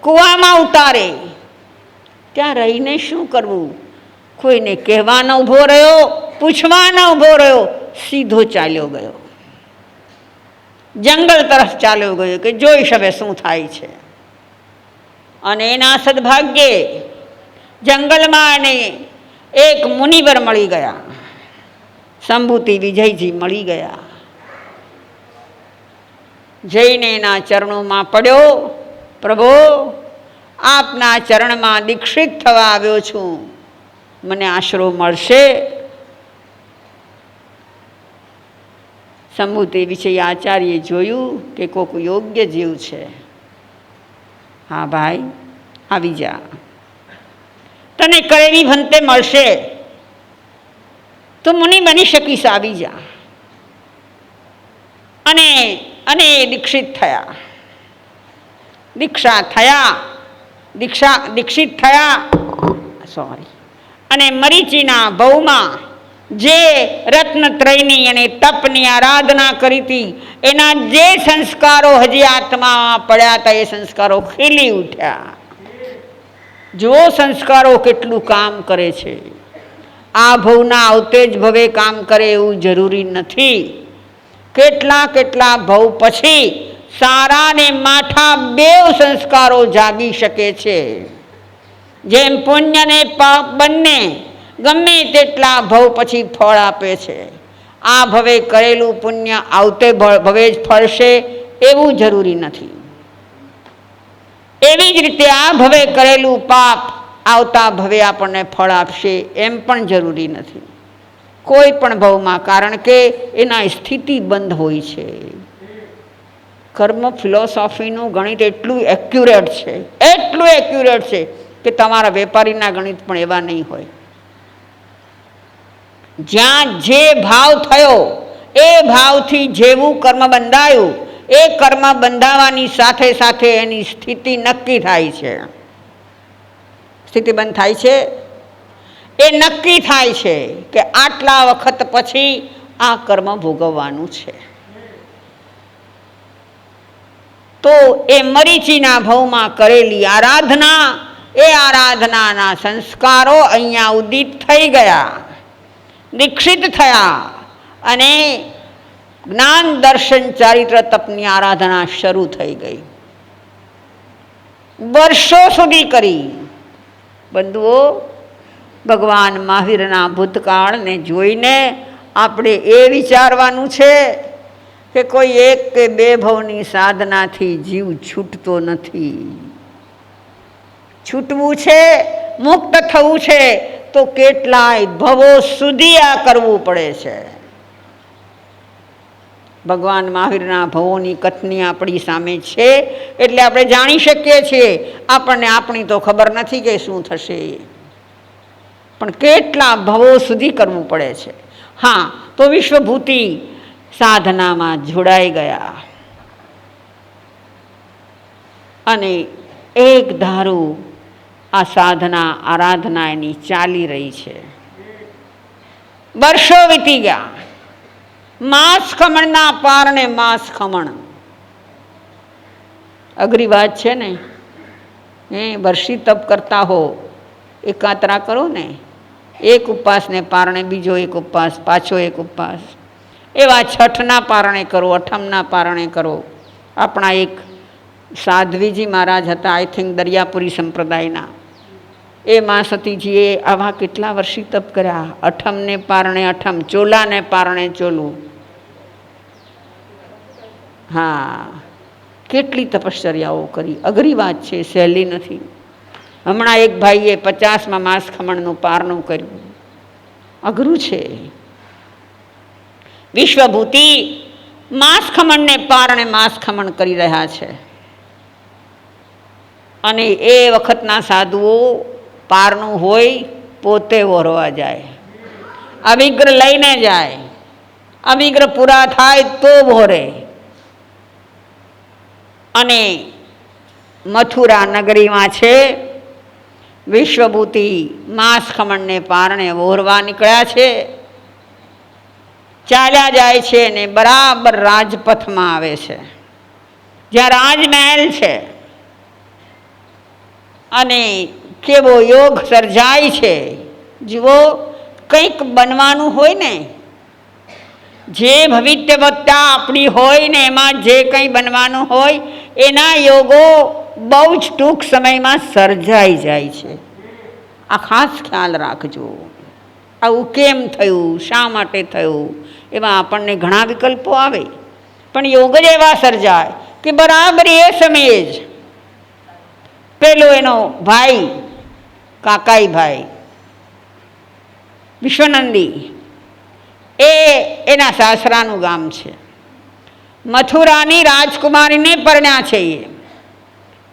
કૂવામાં ઉતારે, ત્યાં રહીને શું કરવું? કોઈને કહેવા ન ઊભો રહ્યો, પૂછવા ન ઊભો રહ્યો, સીધો ચાલ્યો ગયો, જંગલ તરફ ચાલ્યો ગયો કે જોઈશ હવે શું થાય છે. અને એના સદભાગ્યે જંગલમાં એને એક મુનિવર મળી ગયા, સંભૂતિ વિજયજી મળી ગયા. જઈને એના ચરણોમાં પડ્યો, પ્રભુ આપના ચરણમાં દીક્ષિત થવા આવ્યો છું, મને આશરો મળશે? સંભૂતિ વિશે આચાર્યે જોયું કે કોક યોગ્ય જીવ છે. હા ભાઈ, આવી જા, તને કરેલી ભંતે મળશે, તું મુનિ બની શકીશ, આવી જા. અને દીક્ષિત થયા, દીક્ષિત થયા. અને મરીચીના ભવમાં જે રત્નત્રયની અને તપની આરાધના કરી હતી, એના જે સંસ્કારો હજી આત્મામાં પડ્યા હતા, એ સંસ્કારો ખીલી ઉઠ્યા. જો સંસ્કારો કેટલું કામ કરે છે. આ ભવના આવતે જ ભવે કામ કરે એવું જરૂરી નથી. કેટલા ભવ પછી સારા ને માઠા બેવ સંસ્કારો જાગી શકે છે. જેમ પુણ્ય ને પાપ બંને ગમે તેટલા ભવ પછી ફળ આપે છે. આ ભવે કરેલું પુણ્ય આવતે ભવે જ ફળશે એવું જરૂરી નથી. એવી જ રીતે આ ભવે કરેલું પાપ આવતા ભવે આપણને ફળ આપશે એમ પણ જરૂરી નથી કોઈ પણ ભવમાં, કારણ કે એના સ્થિતિ બંધ હોય છે. કર્મ ફિલોસોફીનું ગણિત એટલું એક્યુરેટ છે કે તમારા વેપારીના ગણિત પણ એવા નહીં હોય. જ્યાં જે ભાવ થયો એ ભાવથી જેવું કર્મ બંધાયું, એ કર્મ બંધાવાની સાથે સાથે એની સ્થિતિ નક્કી થાય છે. સ્થિતિ બંધ થાય છે, એ નક્કી થાય છે કે આટલા વખત પછી આ કર્મ ભોગવવાનું છે. તો એ મરીચીના ભવમાં કરેલી આરાધના, એ આરાધનાના સંસ્કારો અહીંયા ઉદિત થઈ ગયા, દીક્ષિત થયા, અને જ્ઞાન દર્શન ચારિત્ર તપની આરાધના શરૂ થઈ ગઈ. વર્ષો સુધી કરી. બંધુઓ, ભગવાન મહાવીરના ભૂતકાળને જોઈને આપણે એ વિચારવાનું છે કે કોઈ એક કે બે ભવની સાધનાથી જીવ છૂટતો નથી. છૂટવું છે, મુક્ત થવું છે તો કેટલાય ભવો સુધી આ કરવું પડે છે. ભગવાન મહાવીરના ભવોની કથની આપણી સામે છે એટલે આપણે જાણી શકીએ છીએ. આપણને આપણી તો ખબર નથી કે શું થશે, પણ કેટલા ભવો સુધી કરવું પડે છે. હા, તો વિશ્વભૂતિ સાધનામાં જોડાઈ ગયા અને એક ધારું આ સાધના આરાધના એની ચાલી રહી છે. વર્ષો વીતી ગયા. માંસ ખમણના પારણે માંસ ખમણ. અઘરી વાત છે ને. વર્ષી તપ કરતા હો, એકાત્રા કરો ને, એક ઉપવાસને પારણે બીજો એક ઉપવાસ, પાછો એક ઉપવાસ, એવા છઠના પારણે કરો, અઠમના પારણે કરો. આપણા એક સાધ્વીજી મહારાજ હતા, આઈ થિંક દરિયાપુરી સંપ્રદાયના, એ મા સતીજીએ આવા કેટલા વર્ષી તપ કર્યા. અઠમને પારણે અઠમ, ચોલાને પારણે ચોલું. હા, કેટલી તપશ્ચર્યાઓ કરી. અઘરી વાત છે, સહેલી નથી. હમણાં એક ભાઈએ 50માં માંસ ખમણનું પારણું કર્યું. અઘરું છે. વિશ્વભૂતિ માંસ ખમણને પારણે માંસ ખમણ કરી રહ્યા છે. અને એ વખતના સાધુઓ પારણું હોય પોતે વરવા જાય, અવિગ્રહ લઈને જાય. અવિગ્રહ પૂરા થાય તો વરે. અને મથુરા નગરીમાં છે વિશ્વભૂતિ માંસ ખમણને પારણે વહોરવા નીકળ્યા છે. ચાલ્યા જાય છે ને બરાબર રાજપથમાં આવે છે, જ્યાં રાજમહેલ છે. અને કેવો યોગ સર્જાય છે. જુઓ, કંઈક બનવાનું હોય ને, જે ભવિષ્યવક્તા આપણી હોય ને, એમાં જે કંઈ બનવાનું હોય એના યોગો બહુ જ ટૂંક સમયમાં સર્જાઈ જાય છે. આ ખાસ ખ્યાલ રાખજો. આવું કેમ થયું, શા માટે થયું, એમાં આપણને ઘણા વિકલ્પો આવે, પણ યોગ જ એવા સર્જાય કે બરાબર એ સમયે જ પેલો એનો ભાઈ, કાકાઈ ભાઈ વિશ્વનંદી, એના સાસરાનું ગામ છે. મથુરાની રાજકુમારીને પરણ્યા છે એ,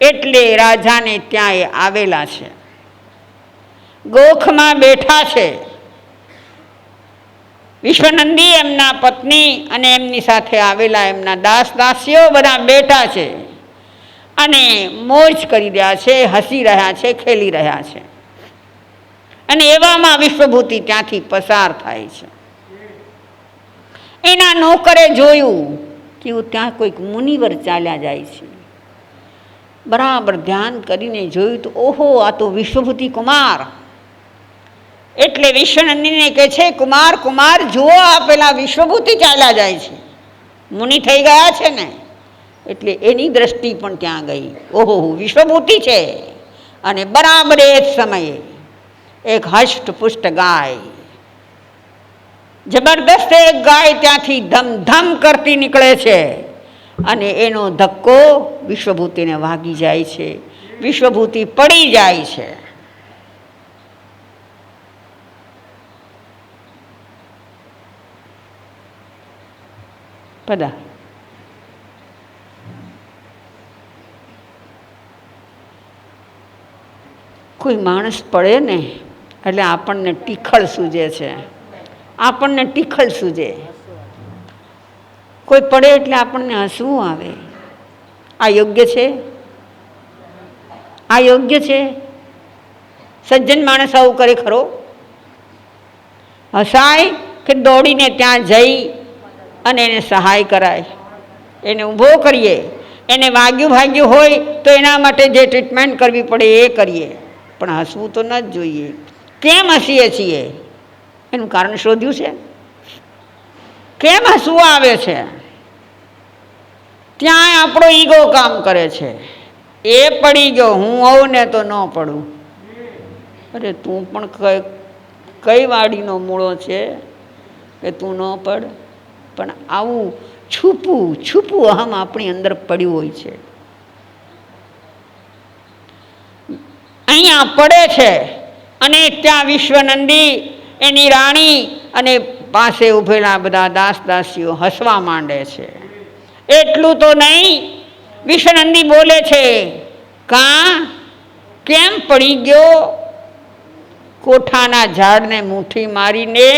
એટલે રાજાને ત્યાં એ આવેલા છે. ગોખમાં બેઠા છે. વિશ્વનંદી, એમના પત્ની અને એમની સાથે આવેલા એમના દાસ દાસીઓ બધા બેઠા છે અને મોજ કરી રહ્યા છે, હસી રહ્યા છે, ખેલી રહ્યા છે. અને એવામાં વિશ્વભૂતિ ત્યાંથી પસાર થાય છે. એના નોકરે જોયું કે ત્યાં કોઈક મુનિવર ચાલ્યા જાય છે. બરાબર ધ્યાન કરીને જોયું તો ઓહો, આ તો વિશ્વભૂતિ કુમાર. એટલે વિશ્વનંદીને કહે છે, કુમાર કુમાર જુઓ, આ પેલા વિશ્વભૂતિ ચાલ્યા જાય છે, મુનિ થઈ ગયા છે ને. એટલે એની દ્રષ્ટિ પણ ત્યાં ગઈ. ઓહો, વિશ્વભૂતિ છે. અને બરાબર એ જ સમયે એક હષ્ટપુષ્ટ ગાય, જબરદસ્ત એક ગાય ત્યાંથી ધમધમ કરતી નીકળે છે અને એનો ધક્કો વિશ્વભૂતિને વાગી જાય છે. વિશ્વભૂતિ પડી જાય છે. પદા કોઈ માણસ પડે ને એટલે આપણને ટીખળ સૂજે છે, આપણને ટીખળ સૂજે. કોઈ પડે એટલે આપણને હસવું આવે. આ યોગ્ય છે? આ યોગ્ય છે? સજ્જન માણસ આવું કરે ખરો? હસાય કે દોડીને ત્યાં જઈ અને એને સહાય કરાય, એને ઊભો કરીએ, એને વાગ્યું ભાગ્યું હોય તો એના માટે જે ટ્રીટમેન્ટ કરવી પડે એ કરીએ. પણ હસવું તો ન જ જોઈએ. કેમ હસીએ છીએ એનું કારણ શોધ્યું છે? કેમ હસવું આવે છે? ત્યાં આપણો ઈગો કામ કરે છે. એ પડી ગયો, હું હોઉં ને તો ન પડું. અરે તું પણ કઈ વાડીનો મૂળો છે કે તું ન પડ? પણ આવું છૂપું છૂપું અહમ આપણી અંદર પડ્યું હોય છે. અહીંયા પડે છે અને ત્યાં વિશ્વનંદી, એની રાણી અને પાસે ઉભેલા બધા દાસ દાસીઓ હસવા માંડે છે. એટલું તો નહીં, વિશ્વનંદી બોલે છે, કેમ પડી ગયો? કોઠાના ઝાડને મુઠ્ઠી મારીને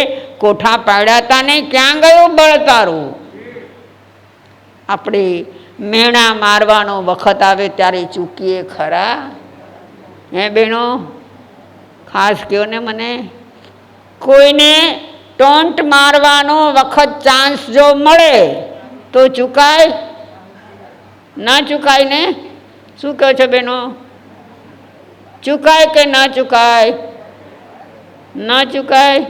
કોઠા પાડ્યા હતા ને, ક્યાં ગયો બળ તારું? આપણે મેણા મારવાનો વખત આવે ત્યારે ચૂકીએ ખરા? હે બહેનો, ખાસ કહો ને મને. કોઈને ટોન્ટ મારવાનો વખત ચાન્સ જો મળે તો ચૂકાય? ના ચૂકાય ને? શું કહો છો બહેનો? ચૂકાય કે ના ચૂકાય? ના ચૂકાય.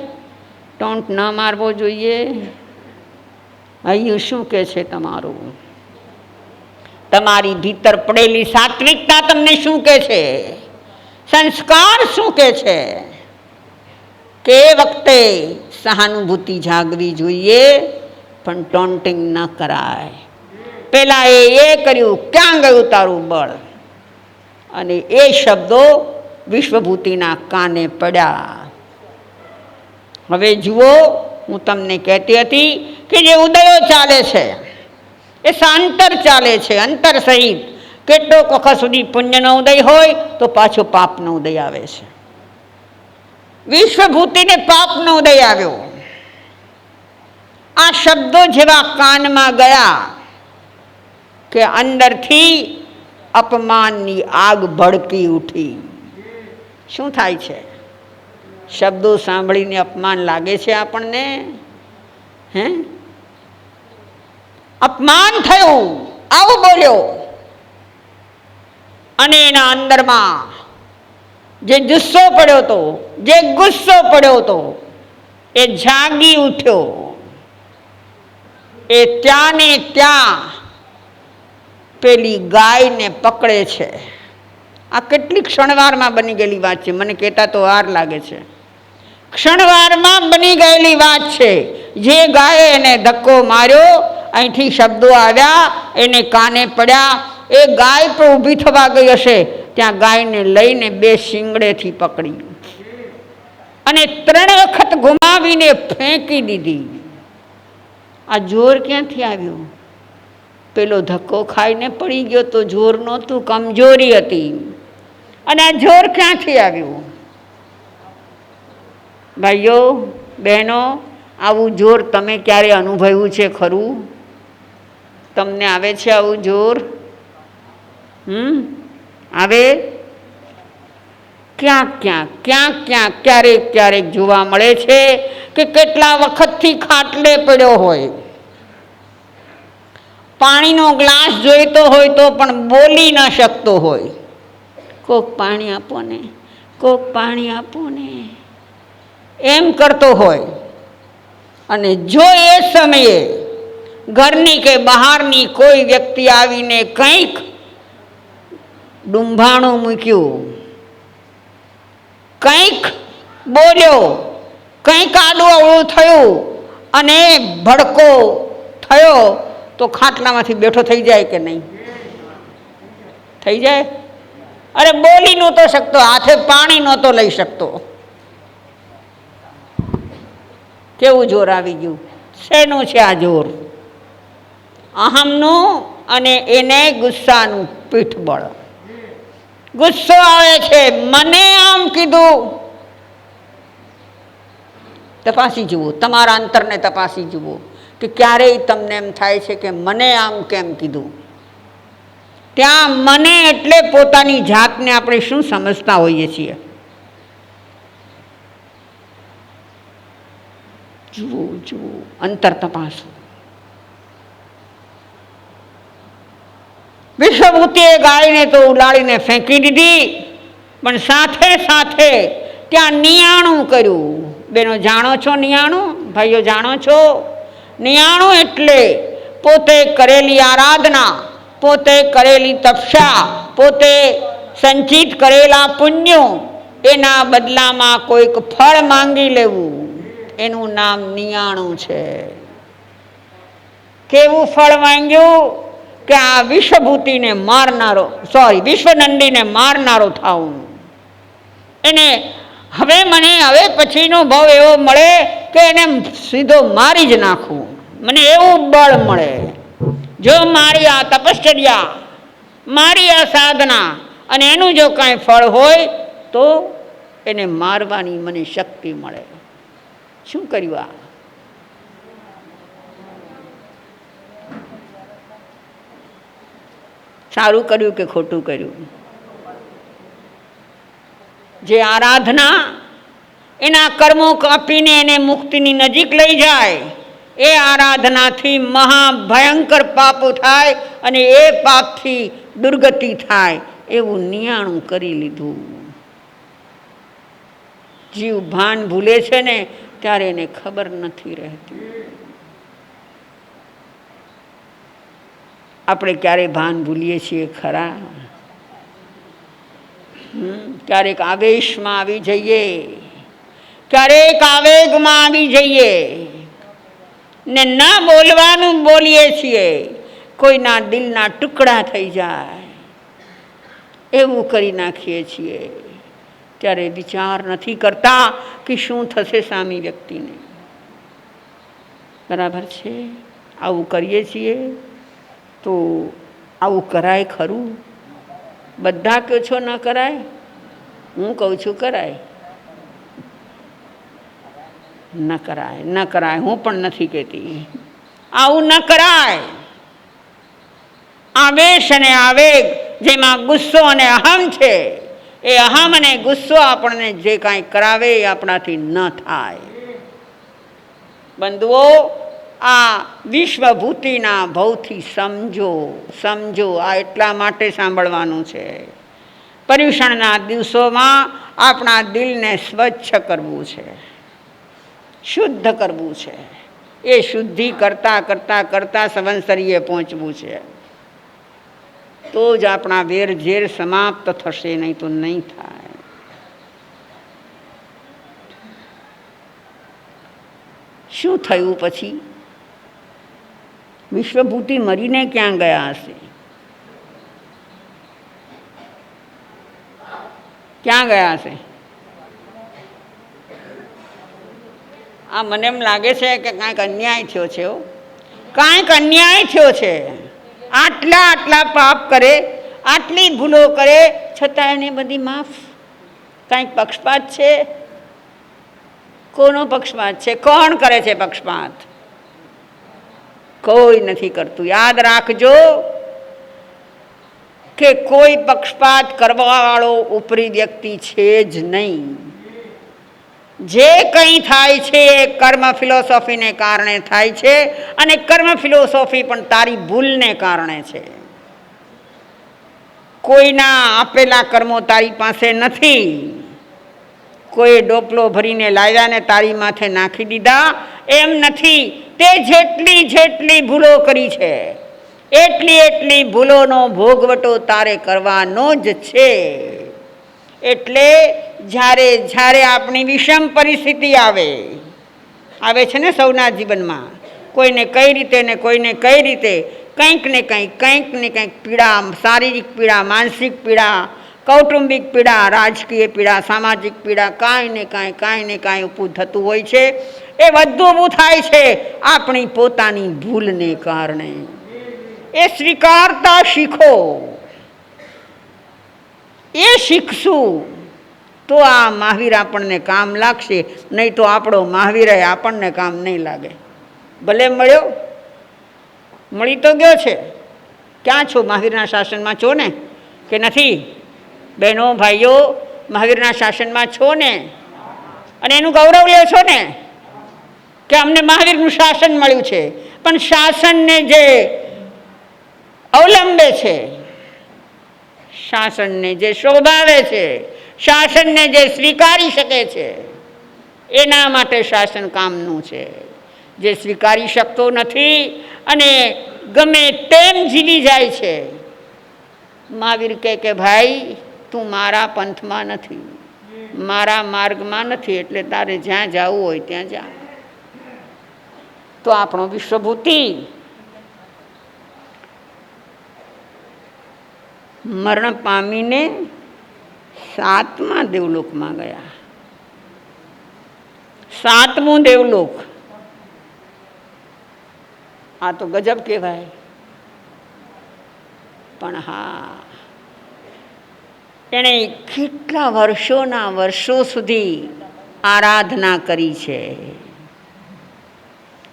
ટોન્ટ ન મારવો જોઈએ. અહીં શું કહે છે તમારું? તમારી ભીતર પડેલી સાત્વિકતા તમને શું કહે છે? સંસ્કાર શું કહે છે? કે વખતે સહાનુભૂતિ જાગવી જોઈએ, પણ ટોન્ટિંગ ન કરાય. પેલા એ કર્યું, ક્યાં ગયું તારું બળ? અને એ શબ્દો વિશ્વભૂતિના કાને પડ્યા. હવે જુઓ, હું તમને કહેતી હતી કે જે ઉદયો ચાલે છે એ સાંતર ચાલે છે, અંતર સહિત. કેટલોક વખત સુધી પુણ્યનો ઉદય હોય તો પાછો પાપનો ઉદય આવે છે. વિશ્વભૂતિને પાપનો ઉદય આવ્યો. આ શબ્દો જેવા કાનમાં ગયા કે અંદરથી અપમાનની આગ ભડકી ઉઠી. શું થાય છે? શબ્દો સાંભળીને અપમાન લાગે છે આપણને? હે? અપમાન થયું, આવું બોલ્યો, અને એના અંદરમાં જે જુસ્સો પડ્યો હતો, જે ગુસ્સો પડ્યો હતો, એ જાગી ઉઠ્યો. એ ત્યાં ને ત્યાં પેલી ગાયને પકડે છે. આ કેટલી ક્ષણવારમાં બની ગયેલી વાત છે. મને કહેતા તો વાર લાગે છે. ક્ષણવારમાં બની ગયેલી વાત છે. જે ગાયે એને ધક્કો માર્યો, અહીંથી શબ્દો આવ્યા, એને કાને પડ્યા. એ ગાય તો ઊભી થવા ગઈ હશે, ત્યાં ગાયને લઈને બે શિંગડેથી પકડી અને 3 વખત ઘુમાવીને ફેંકી દીધી. આ જોર ક્યાંથી આવ્યું? પેલો ધક્કો ખાઈને પડી ગયો તો જોર નહોતું, કમજોરી હતી. અને આ જોર ક્યાંથી આવ્યું? ભાઈઓ બહેનો, આવું જોર તમે ક્યારે અનુભવ્યું છે ખરું? તમને આવે છે આવું જોર? આવે? ક્યાંક ક્યારેક જોવા મળે છે કે કેટલા વખતથી ખાટલે પડ્યો હોય, પાણીનો ગ્લાસ જોઈતો હોય તો પણ બોલી ન શકતો હોય. કોક પાણી આપો ને, કોક પાણી આપો ને, એમ કરતો હોય. અને જો એ સમયે ઘરની કે બહારની કોઈ વ્યક્તિ આવીને કંઈક ડુંભાણું મૂક્યું, કંઈક બોલ્યો, કંઈક આડું અવળું થયું અને ભડકો થયો, તો ખાટલામાંથી બેઠો થઈ જાય કે નહીં? થઈ જાય. અરે બોલી નહોતો શકતો, હાથે પાણી નહોતો લઈ શકતો. કેવું જોર આવી ગયું? શેનું છે આ જોર? અહમનું અને એને ગુસ્સાનું પીઠબળ. ગુસ્સો આવે છે, મને આમ કીધું. તપાસી જુઓ, તમારા અંતરને તપાસી જુઓ કે ક્યારેય તમને એમ થાય છે કે મને આમ કેમ કીધું? ત્યાં મને એટલે પોતાની જાતને આપણે શું સમજતા હોઈએ છીએ? જુઓ, અંતર તપાસો. વિશ્વભૂતિએ ગાયને તો ઉલાડીને ફેંકી દીધી, પણ સાથે સાથે ત્યાં નિયાણું કર્યું. બેનો જાણો છો નિયાણું? ભાઈઓ જાણો છો? નિયાણું એટલે પોતે કરેલી આરાધના, પોતે કરેલી તપસ્યા, પોતે સંચિત કરેલા પુણ્યો, એના બદલામાં કોઈક ફળ માંગી લેવું, એનું નામ નિયાણું છે. કેવું ફળ માંગ્યું? કે આ વિશ્વભૂતિને મારનારો, વિશ્વનંદીને મારનારો થાઉં. એને હવે પછીનો ભાવ એવો મળે કે એને સીધો મારી જ નાખવું, મને એવું બળ મળે. જો મારી આ તપશ્ચર્યા, મારી આ સાધના અને એનું જો કાંઈ ફળ હોય તો એને મારવાની મને શક્તિ મળે. શું કર્યું? આ સારું કર્યું કે ખોટું કર્યું? જે આરાધના એના કર્મો કાપીને એને મુક્તિની નજીક લઈ જાય, એ આરાધનાથી મહાભયંકર પાપ થાય અને એ પાપથી દુર્ગતિ થાય, એવું નિયાણું કરી લીધું. જીવ ભાન ભૂલે છે ને ત્યારે એને ખબર નથી રહેતી. આપણે ક્યારે ભાન ભૂલીએ છીએ ખરા? ક્યારેક આવેશમાં આવી જઈએ, ક્યારેક આવેગમાં આવી જઈએ ને ના બોલવાનું બોલીએ છીએ, કોઈના દિલના ટુકડા થઈ જાય એવું કરી નાખીએ છીએ. ત્યારે વિચાર નથી કરતા કે શું થશે સામી વ્યક્તિને. બરાબર છે? આવું કરીએ છીએ તો આવું કરાય ખરું? બધા કહો છો ન કરાય, હું કહું છું કરાય. ન કરાય, ન કરાય, હું પણ નથી કહેતી. આવું ન કરાય. આવેશ અને આવેગ, જેમાં ગુસ્સો અને અહમ છે, એ અહમ અને ગુસ્સો આપણને જે કાંઈ કરાવે એ આપણાથી ન થાય. બંધુઓ, આ વિશ્વભૂતિના ભવથી સમજો, સમજો. આ એટલા માટે સાંભળવાનું છે. પર્યુષણના દિવસોમાં આપણા દિલને સ્વચ્છ કરવું છે, શુદ્ધ કરવું છે. એ શુદ્ધિ કરતાં કરતાં કરતાં સંવત્સરીએ પહોંચવું છે. તો જ આપણા વેર ઝેર સમાપ્ત થશે, નહીં તો નહીં થાય. શું થયું પછી? વિશ્વભૂતિ મરીને ક્યાં ગયા હશે? ક્યાં ગયા હશે? આ મને એમ લાગે છે કે કાંઈક અન્યાય થયો છે. કાંઈક અન્યાય થયો છે. આટલા આટલા પાપ કરે, આટલી ભૂલો કરે, છતાં એને બધી માફ. કાંઈક પક્ષપાત છે? કોનો પક્ષપાત છે? કોણ કરે છે પક્ષપાત? કોઈ નથી કરતું. યાદ રાખજો કે કોઈ પક્ષપાત કરવાવાળો ઉપરી વ્યક્તિ છે જ નહીં. જે કંઈ થાય છે એ કર્મ ફિલોસોફીને કારણે થાય છે, અને કર્મ ફિલોસોફી પણ તારી ભૂલને કારણે છે. કોઈના આપેલા કર્મો તારી પાસે નથી. કોઈ ડોપલો ભરીને લાવ્યા ને તારી માથે નાખી દીધા એમ નથી. તે જેટલી જેટલી ભૂલો કરી છે, એટલી એટલી ભૂલોનો ભોગવટો તારે કરવાનો જ છે. એટલે જ્યારે જ્યારે આપણી વિષમ પરિસ્થિતિ આવે છે ને સૌના જીવનમાં, કોઈને કઈ રીતે ને કોઈને કઈ રીતે, કંઈક ને કંઈક પીડા, શારીરિક પીડા, માનસિક પીડા, કૌટુંબિક પીડા, રાજકીય પીડા, સામાજિક પીડા, કાંઈ ને કાંઈ ઊભું થતું હોય છે. એ બધું ઊભું થાય છે આપણી પોતાની ભૂલને કારણે. એ સ્વીકારતા શીખો. એ શીખશું તો આ મહાવીર આપણને કામ લાગશે, નહીં તો આપણો મહાવીર આપણને કામ નહીં લાગે. ભલે મળ્યો, મળી તો ગયો છે. ક્યાં છો? મહાવીરના શાસનમાં છો ને કે નથી? બહેનો ભાઈઓ, મહાવીરના શાસનમાં છો ને? અને એનું ગૌરવ લ્યો છો ને કે અમને મહાવીરનું શાસન મળ્યું છે. પણ શાસનને જે અવલંબે છે, શાસનને જે શોભાવે છે, શાસનને જે સ્વીકારી શકે છે, એના માટે શાસન કામનું છે. જે સ્વીકારી શકતો નથી અને ગમે તેમ જીવી જાય છે, મહાવીર કહે કે ભાઈ તું મારા પંથમાં નથી, મારા માર્ગમાં નથી, એટલે તારે જ્યાં જવું હોય ત્યાં જા. તો આપણો વિશ્વભૂતિ મરણ પામીને 7મા દેવલોકમાં ગયા. 7મું દેવલોક. આ તો ગજબ કહેવાય. પણ હા, એણે કેટલા વર્ષોના વર્ષો સુધી આરાધના કરી છે.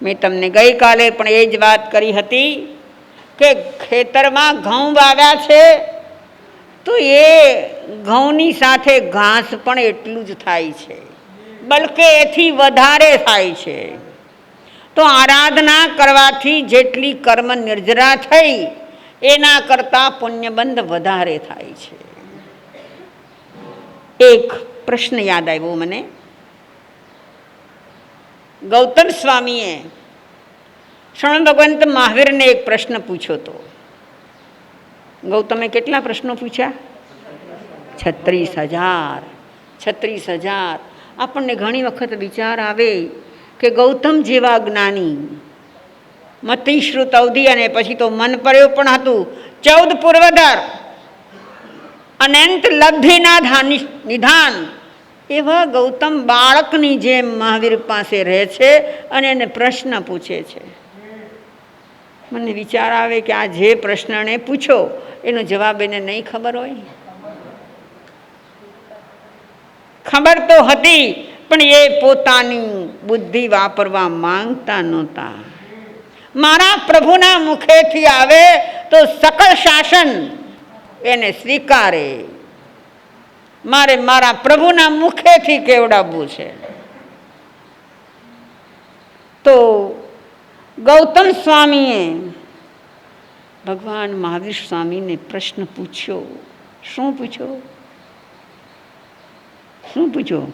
મેં તમને ગઈકાલે પણ એ જ વાત કરી હતી કે ખેતરમાં ઘઉં વાવ્યા છે તો એ ઘઉંની સાથે ઘાસ પણ એટલું જ થાય છે. બલકે એથી વધારે થાય છે. તો આરાધના કરવાથી જેટલી કર્મ નિર્જરા થઈ એના કરતાં પુણ્યબંધ વધારે થાય છે. એક પ્રશ્ન યાદ આવ્યો મને. ગૌતમ સ્વામીએ શરણ ભગવંત મહાવીરને એક પ્રશ્ન પૂછ્યો હતો. ગૌતમે કેટલા પ્રશ્નો પૂછ્યા? 36,000. 36,000. આપણને ઘણી વખત વિચાર આવે કે ગૌતમ જેવા જ્ઞાની, મતિ શ્રુત અવધિ અને પછી તો મન પડ્યો પણ હતું, 14 પૂર્વધર, અનંત લબ્ધિના નિધાન, એવા ગૌતમ બાળકની જેમ મહાવીર પાસે રહે છે અને એને પ્રશ્ન પૂછે છે. મને વિચાર આવે કે આ જે પ્રશ્નને પૂછો એનો જવાબ એને નહીં ખબર હોય. ખબર તો હતી પણ એ પોતાની બુદ્ધિ વાપરવા માંગતા નહોતા. મારા પ્રભુના મુખેથી આવે તો સકળ શાસન એને સ્વીકારે, મારે મારા પ્રભુના મુખેથી કેવડાવવું છે. તો ગૌતમ સ્વામીએ ભગવાન મહાવીર સ્વામીને પ્રશ્ન પૂછ્યો. શું પૂછ્યો? શું પૂછ્યો?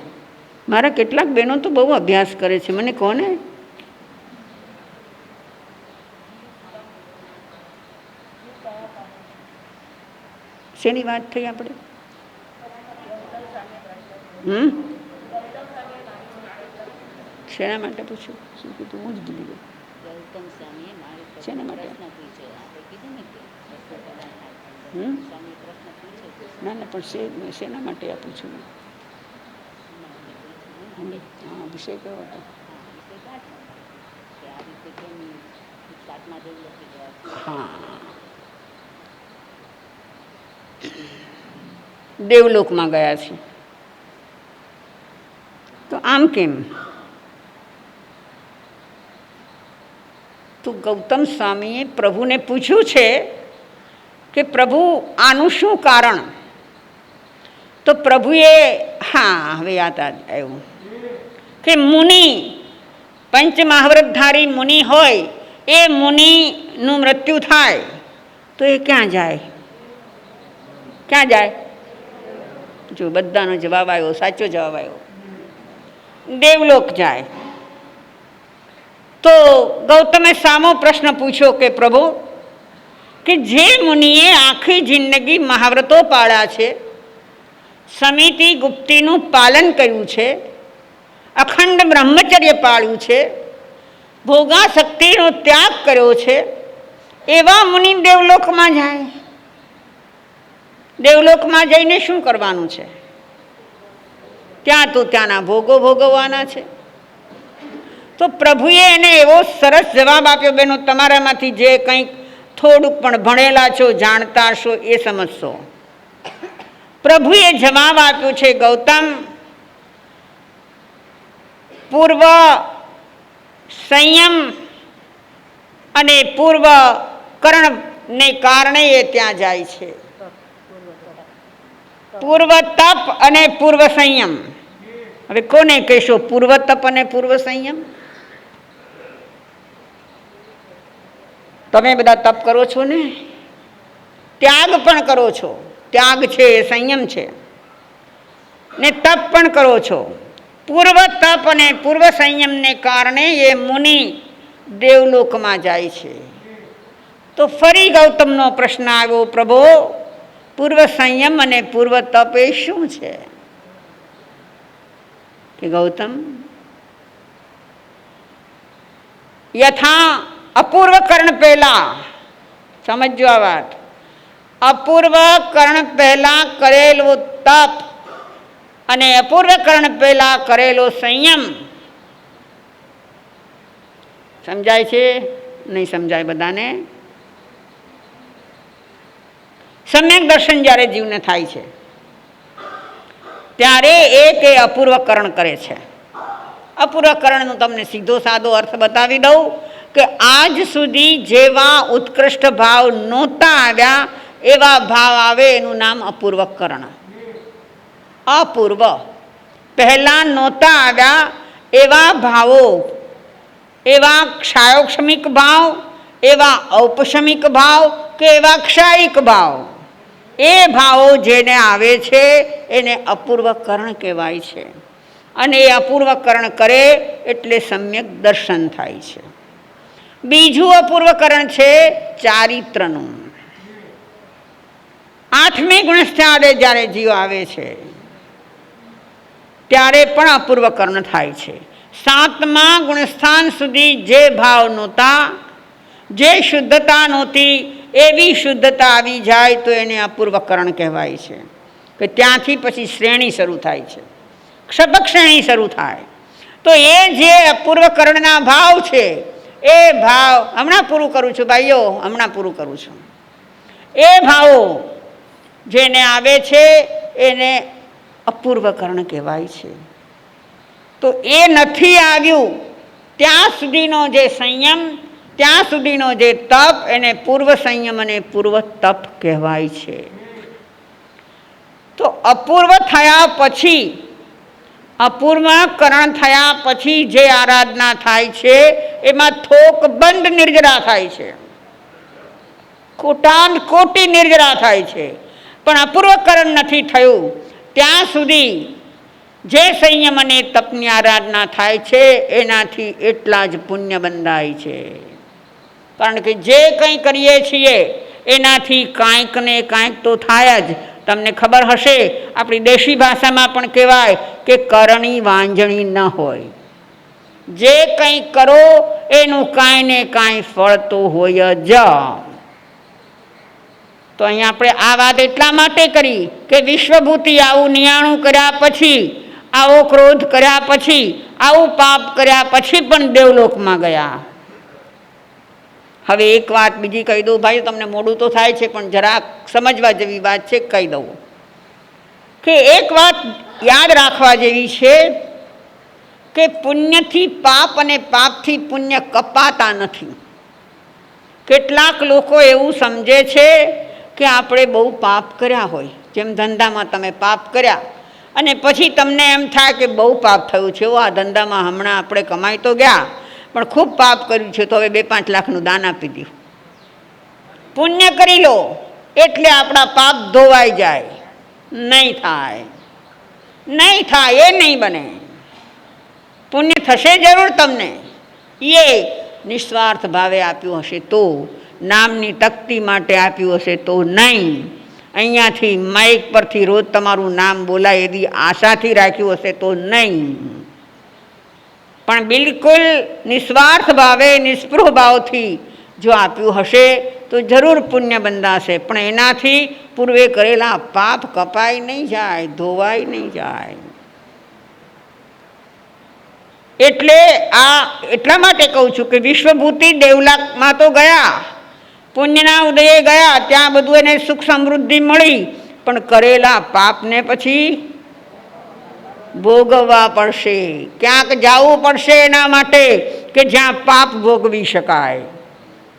મારા કેટલાક બહેનો તો બહુ અભ્યાસ કરે છે, મને કોને? શેની વાત થઈ આપણે? શેના માટે પૂછ્યું? શું કીધું? હું જ ભૂલી ગઈ. શેના માટે? ના ના, પણ શેના માટે આ પૂછ્યું? હા, વિષય કયો હતો? હા, દેવલોકમાં ગયા છે. તો આમ કેમ? તો ગૌતમ સ્વામીએ પ્રભુને પૂછ્યું છે કે પ્રભુ આનું શું કારણ? તો પ્રભુએ હવે યાદ આવ્યું કે મુનિ, પંચમહાવ્રતધારી મુનિ હોય, એ મુનિનું મૃત્યુ થાય તો એ ક્યાં જાય? ક્યાં જાય? જો બધાનો જવાબ આવ્યો, સાચો જવાબ આવ્યો, દેવલોક જાય. તો ગૌતમે સામો પ્રશ્ન પૂછ્યો કે પ્રભુ, કે જે મુનિએ આખી જિંદગી મહાવ્રતો પાળ્યા છે, સમિતિ ગુપ્તીનું પાલન કર્યું છે, અખંડ બ્રહ્મચર્ય પાળ્યું છે, ભોગાસક્તિનો ત્યાગ કર્યો છે, એવા મુનિ દેવલોકમાં જાય. દેવલોકમાં જઈને શું કરવાનું છે? ત્યાં તો ત્યાંના ભોગો ભોગવવાના છે. તો પ્રભુએ એને એવો સરસ જવાબ આપ્યો. બેનો, તમારામાંથી જે કંઈક થોડુંક પણ ભણેલા છો, જાણતા છો, એ સમજશો. પ્રભુએ જવાબ આપ્યો છે, ગૌતમ, પૂર્વ સંયમ અને પૂર્વ કર્ણને કારણે એ ત્યાં જાય છે. પૂર્વ તપ અને પૂર્વ સંયમ. હવે કોને કહેશો પૂર્વ તપ અને પૂર્વ સંયમ? તમે બધા તપ કરો છો ને, ત્યાગ પણ કરો છો. ત્યાગ છે એ સંયમ છે, ને તપ પણ કરો છો. પૂર્વ તપ અને પૂર્વ સંયમને કારણે એ મુનિ દેવલોકમાં જાય છે. તો ફરી ગૌતમનો પ્રશ્ન આવ્યો, પ્રભુ, પૂર્વ સંયમ અને પૂર્વ તપ એ શું છે? કે ગૌતમ, યથા અપૂર્વ કર્ણ પહેલા, સમજો આ વાત, અપૂર્વ કર્ણ પહેલા કરેલો તપ અને અપૂર્વ કર્ણ પહેલા કરેલો સંયમ, સમજાય છે? નહીં સમજાય બધાને? સમ્યક દર્શન જ્યારે જીવને થાય છે ત્યારે એક એ અપૂર્વ કરણ કરે છે. અપૂર્વ કરણનો તમને સીધો સાદો અર્થ બતાવી દઉં કે આજ સુધી જેવા ઉત્કૃષ્ટ ભાવ નહોતા આવ્યા એવા ભાવ આવે, એનું નામ અપૂર્વ કરણ. અપૂર્વ પહેલાં નહોતા આવ્યા એવા ભાવો, એવા ક્ષાયોક્ષમિક ભાવ, એવા ઔપશમિક ભાવ કે એવા ક્ષાયિક ભાવ, એ ભાવો જેને આવે છે એને અપૂર્વકરણ કહેવાય છે. અને એ અપૂર્વકરણ કરે એટલે સમ્યક દર્શન થાય છે. બીજું અપૂર્વકરણ છે ચારિત્રનું. 8મી ગુણસ્થાને જ્યારે જીવ આવે છે ત્યારે પણ અપૂર્વકરણ થાય છે. 7મા ગુણસ્થાન સુધી જે ભાવ નહોતા, જે શુદ્ધતા નહોતી, એવી શુદ્ધતા આવી જાય તો એને અપૂર્વકરણ કહેવાય છે. કે ત્યાંથી પછી શ્રેણી શરૂ થાય છે, ક્ષપક શ્રેણી શરૂ થાય. તો એ જે અપૂર્વકરણના ભાવ છે એ ભાવ, હમણાં પૂરું કરું છું ભાઈઓ, હમણાં પૂરું કરું છું. એ ભાવો જેને આવે છે એને અપૂર્વકરણ કહેવાય છે. તો એ નથી આવ્યું ત્યાં સુધીનો જે સંયમ, ત્યાં સુધીનો જે તપ, એને પૂર્વ સંયમ અને પૂર્વ તપ કહેવાય છે. તો અપૂર્વ થયા પછી, અપૂર્વકરણ થયા પછી જે આરાધના થાય છે એમાં થોક બંધ નિર્જરા થાય છે, કોટાન કોટી નિર્જરા થાય છે. પણ અપૂર્વકરણ નથી થયું ત્યાં સુધી જે સંયમ અને તપની આરાધના થાય છે એનાથી એટલા જ પુણ્ય બંધાય છે. કારણ કે જે કંઈ કરીએ છીએ એનાથી કાંઈક ને કાંઈક તો થાય જ. તમને ખબર હશે, આપણી દેશી ભાષામાં પણ કહેવાય કે કરણી વાંજણી ન હોય. જે કંઈ કરો એનું કાંઈ ને કાંઈ ફળ તો હોય જ. તો અહીંયા આપણે આ વાત એટલા માટે કરી કે વિશ્વભૂતિ આવું નિયાણું કર્યા પછી, આવો ક્રોધ કર્યા પછી, આવું પાપ કર્યા પછી પણ દેવલોકમાં ગયા. હવે એક વાત બીજી કહી દઉં ભાઈ, તમને મોડું તો થાય છે પણ જરાક સમજવા જેવી વાત છે, કહી દઉં કે એક વાત યાદ રાખવા જેવી છે કે પુણ્યથી પાપ અને પાપથી પુણ્ય કપાતા નથી. કેટલાક લોકો એવું સમજે છે કે આપણે બહુ પાપ કર્યા હોય, જેમ ધંધામાં તમે પાપ કર્યા અને પછી તમને એમ થાય કે બહુ પાપ થયું છે, આ ધંધામાં હમણાં આપણે કમાઈ તો ગયા પણ ખૂબ પાપ કર્યું છે, તો હવે 2-5 લાખનું દાન આપી દઉં. પુણ્ય કરી લો એટલે આપણા પાપ ધોવાઈ જાય. નહીં થાય, નહીં થાય, એ નહીં બને. પુણ્ય થશે જરૂર તમને. એ નિસ્વાર્થ ભાવે આપ્યું હશે તો, નામની તકતી માટે આપ્યું હશે તો નહીં. અહીંયાથી માઇક પરથી રોજ તમારું નામ બોલાય એવી આશાથી રાખ્યું હશે તો નહીં. પણ બિલકુલ નિસ્વાર્થ ભાવે, નિસ્પૃહ ભાવથી જો આપ્યું હશે તો જરૂર પુણ્ય બંધાશે. પણ એનાથી પૂર્વે કરેલા પાપ કપાઈ નહીં જાય, ધોવાઈ નહીં જાય. એટલે આ એટલા માટે કહું છું કે વિશ્વભૂતિ દેવલાકમાં તો ગયા, પુણ્યના ઉદયે ગયા, ત્યાં બધું એને સુખ સમૃદ્ધિ મળી, પણ કરેલા પાપને પછી ભોગવવા પડશે. ક્યાંક જવું પડશે એના માટે કે જ્યાં પાપ ભોગવી શકાય.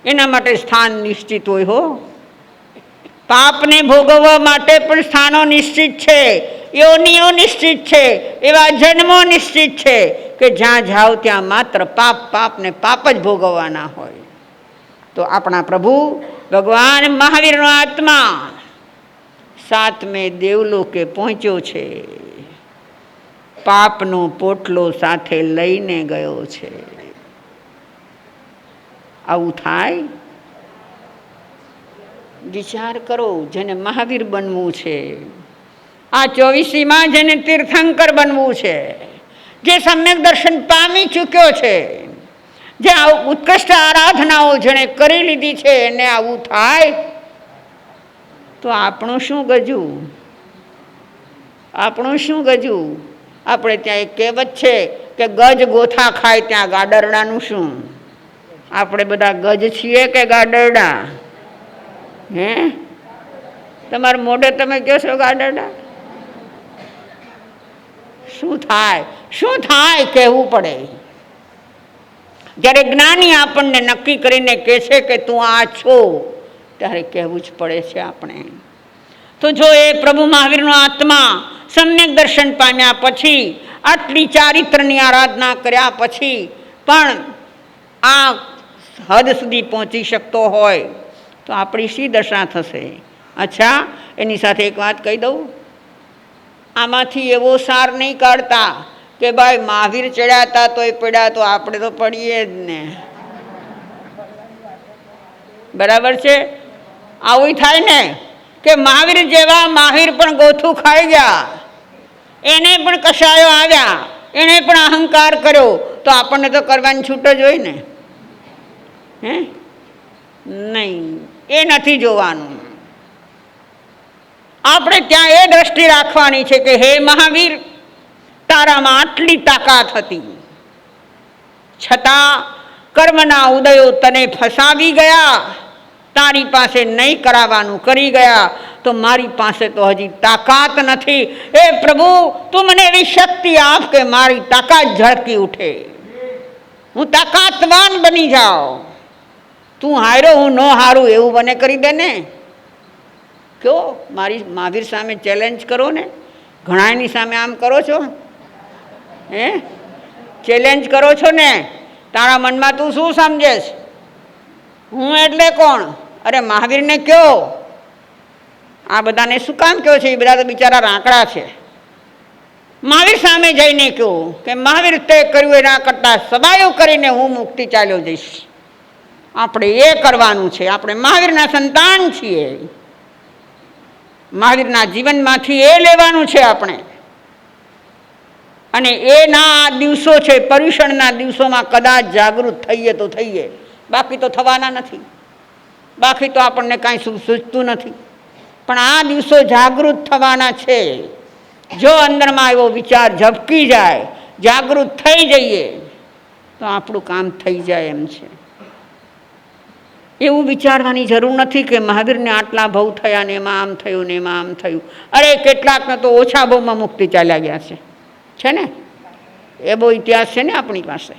એના માટે સ્થાન નિશ્ચિત હોય. હો, પાપને ભોગવવા માટે પણ સ્થાનો નિશ્ચિત છે, યોનિઓ નિશ્ચિત છે, એવા જન્મો નિશ્ચિત છે કે જ્યાં જાઓ ત્યાં માત્ર પાપ, પાપ ને પાપ જ ભોગવવાના હોય. તો આપણા પ્રભુ ભગવાન મહાવીરનો આત્મા 7મે દેવલોકે પહોંચ્યો છે, પાપનો પોટલો સાથે લઈને ગયો છે. આવું થાય? વિચાર કરો. જેને મહાવીર બનવું છે, આ 24મીમાં જેને તીર્થંકર બનવું છે, જે સમ્યક દર્શન પામી ચૂક્યો છે, જે ઉત્કૃષ્ટ આરાધનાઓ જેણે કરી લીધી છે, એને આવું થાય તો આપણું શું ગજું? આપણું શું ગજું? આપણે ત્યાં એક કહેવત છે કે ગજ ગોથા ખાય ત્યાં ગાડરડાનું શું? આપણે બધા ગજ છીએ કે ગાડરડા? હે, તમારા મોઢે તમે કહો છો ગાડરડા? શું થાય? શું થાય કહેવું પડે. જ્યારે જ્ઞાની આપણને નક્કી કરીને કહે છે કે તું આ છો, ત્યારે કહેવું જ પડે છે આપણે. તો જો એ પ્રભુ મહાવીરનો આત્મા સમ્યક દર્શન પામ્યા પછી આટલી ચારિત્રની આરાધના કર્યા પછી પણ આ હદ સુધી પહોંચી શકતો હોય તો આપણી શી દશા થશે? અચ્છા, એની સાથે એક વાત કહી દઉં, આમાંથી એવો સાર નહીં કાઢતા કે ભાઈ મહાવીર ચડ્યા હતા તોય પડ્યા, તો આપણે તો પડીએ જ ને. બરાબર છે? આવું થાય ને કે મહાવીર જેવા મહાવીર પણ ગોથું ખાઈ ગયા, એને પણ કશાયો આવ્યા, એને પણ અહંકાર કર્યો, તો આપણને તો કરવાની છૂટ જ હોય ને. હે નહીં, એ નથી જોવાનું. આપણે ત્યાં એ દ્રષ્ટિ રાખવાની છે કે હે મહાવીર, તારામાં આટલી તાકાત હતી, છતાં કર્મના ઉદયો તને ફસાવી ગયા, તારી પાસે નહીં કરાવવાનું કરી ગયા, તો મારી પાસે તો હજી તાકાત નથી. એ પ્રભુ, તું મને એવી શક્તિ આપ કે મારી તાકાત ઝળકી ઉઠે, હું તાકાતવાન બની જાઉં. તું હાર્યો, હું ન હારું એવું મને કરી દે ને. કયો મારી મહાવીર સામે ચેલેન્જ કરો ને. ઘણાની સામે આમ કરો છો, હે ચેલેન્જ કરો છો ને. તારા મનમાં તું શું સમજેશ? હું એટલે કોણ? અરે મહાવીરને કયો. આ બધાને શું કામ કહો છે? એ બધા તો બિચારા રાંકડા છે. મહાવીર સામે જઈને કહું કે મહાવીર તે કર્યું એના કરતાં સબાયું કરીને હું મુક્તિ ચાલ્યો જઈશ. આપણે એ કરવાનું છે. આપણે મહાવીરના સંતાન છીએ, મહાવીરના જીવનમાંથી એ લેવાનું છે આપણે. અને એના દિવસો છે, પર્યુષણના દિવસોમાં કદાચ જાગૃત થઈએ તો થઈએ, બાકી તો થવાના નથી. બાકી તો આપણને કાંઈ સૂચતું નથી. પણ આ દિવસો જાગૃત થવાના છે. જો અંદરમાં એવો વિચાર ઝબકી જાય, જાગૃત થઈ જઈએ, તો આપણું કામ થઈ જાય એમ છે. એવું વિચારવાની જરૂર નથી કે મહાવીરને આટલા ભવ થયા ને એમાં આમ થયું ને એમાં આમ થયું. અરે કેટલાકને તો ઓછા ભવમાં મુક્તિ ચાલ્યા ગયા છે ને. એ બહુ ઇતિહાસ છે ને આપણી પાસે.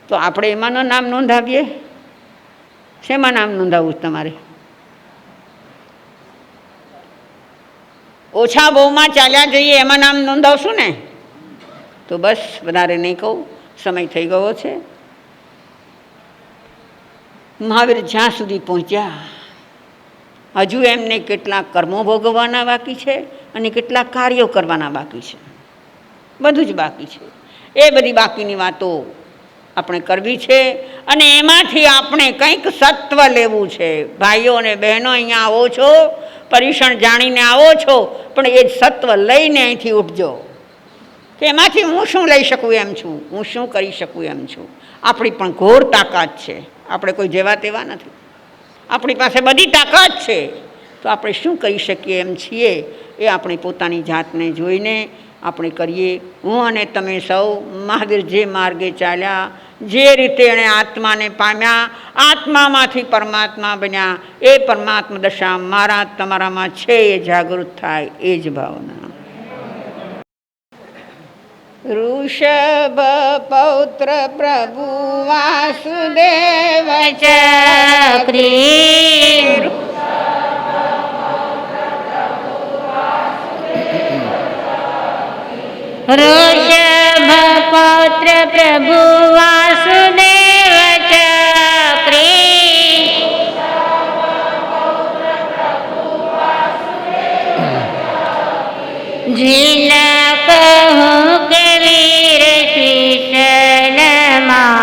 તો આપણે એમાંનો નામ નોંધાવીએ. શેમાં નામ નોંધાવવું તમારે? ઓછા ભવમાં ચાલ્યા જઈએ એમાં નામ નોંધાવશું ને? તો બસ, વધારે નહીં કહું, સમય થઈ ગયો છે. મહાવીર જ્યાં સુધી પહોંચ્યા, હજુ એમને કેટલાક કર્મો ભોગવવાના બાકી છે અને કેટલાક કાર્યો કરવાના બાકી છે. બધું જ બાકી છે. એ બધી બાકીની વાતો આપણે કરવી છે અને એમાંથી આપણે કંઈક સત્વ લેવું છે. ભાઈઓ અને બહેનો, અહીંયા આવો છો, પર્યુષણ જાણીને આવો છો, પણ એ જ સત્વ લઈને અહીંથી ઉઠજો કે એમાંથી હું શું લઈ શકું એમ છું, હું શું કરી શકું એમ છું. આપણી પણ ઘોર તાકાત છે. આપણે કોઈ જેવા તેવા નથી. આપણી પાસે બધી તાકાત છે. તો આપણે શું કરી શકીએ એમ છીએ, એ આપણે પોતાની જાતને જોઈને આપણે કરીએ. હું અને તમે સૌ મહાવીર જે માર્ગે ચાલ્યા, જે રીતે એણે આત્માને પામ્યા, આત્મામાંથી પરમાત્મા બન્યા, એ પરમાત્મા દશા મારા તમારામાં છે, એ જાગૃત થાય, એ જ ભાવના. ઋષભ પૌત્ર પ્રભુ વાસુદેવ ચક્રી, ઋષભ પૌત્ર પ્રભુ વાસુદેવ ચક્રી, જીના કહું કે વીર શીશ નમાવી,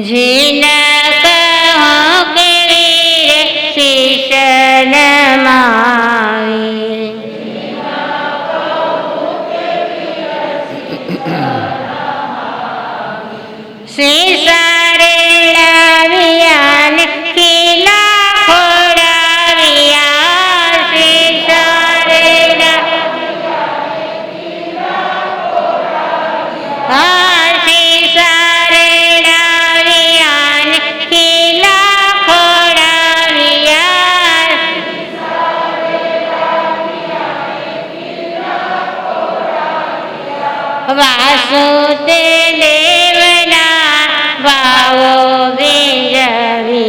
જીના કહું કે વીર શીશ નમાવી, શીશારે લાવ્યા ને ખીલા ખોડાવ્યા, શીશારે શીશારે લાવ્યા ને ખીલા ખોડાવ્યા, વાસુદેવના ભાવો વિજવ્યા,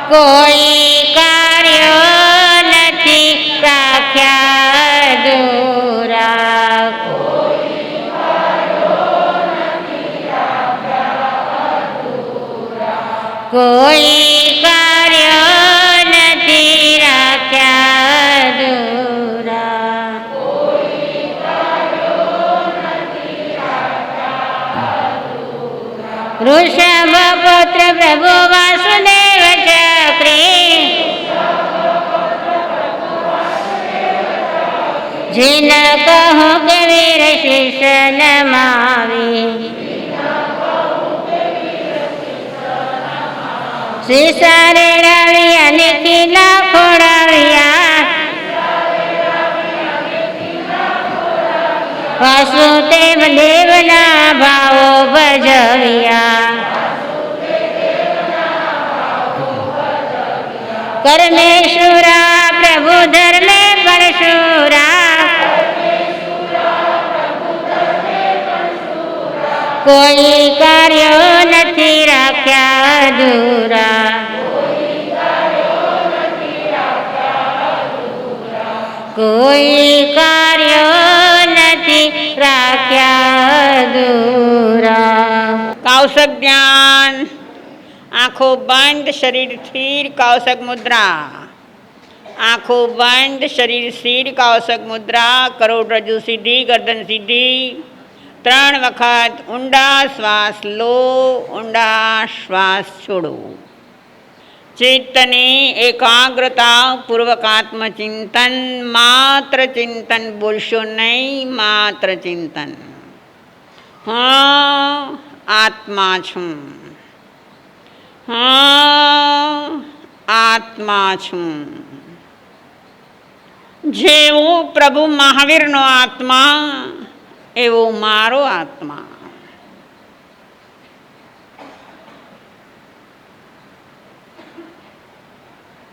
કોઈ કાર્યો નથી રાખ્યા અધૂરા. કોઈ કાર્યો નથી રાખ્યા અધૂરા. ઋષભ પુત્ર પ્રભુ વાસુદેવ ચક્રી જીન કહું કે વીર શીશ નમાવી. શીશા રેડાવ્યા ને કિલ્લા ખોડાવ્યા વાસુદેવ દેવના ભાવો ભજવ્યા. કર્મેશુરા પ્રભુ ધર્મે પરશુરા કોઈ કાર્યો નથી રાખ્યા અધૂરા. કોઈ કાર્યો નથી રાખ્યા અધૂરા. કૌશક ધ્યાન. આંખો બંધ, શરીર સ્થિર, કૌશક મુદ્રા. આંખો બંધ, શરીર સ્થિર, કૌશક મુદ્રા. કરોડરજ્જુ સીધી, ગરદન સીધી. 3 વખત ઊંડા શ્વાસ લો, ઊંડા શ્વાસ છોડો. ચિત્તની એકાગ્રતા પૂર્વક આત્મચિંતન. માત્ર ચિંતન, બોલશો નહીં, માત્ર ચિંતન. હા, આત્મા છું. હા, આત્મા છું. જેવો પ્રભુ મહાવીરનો આત્મા એવો મારો આત્મા.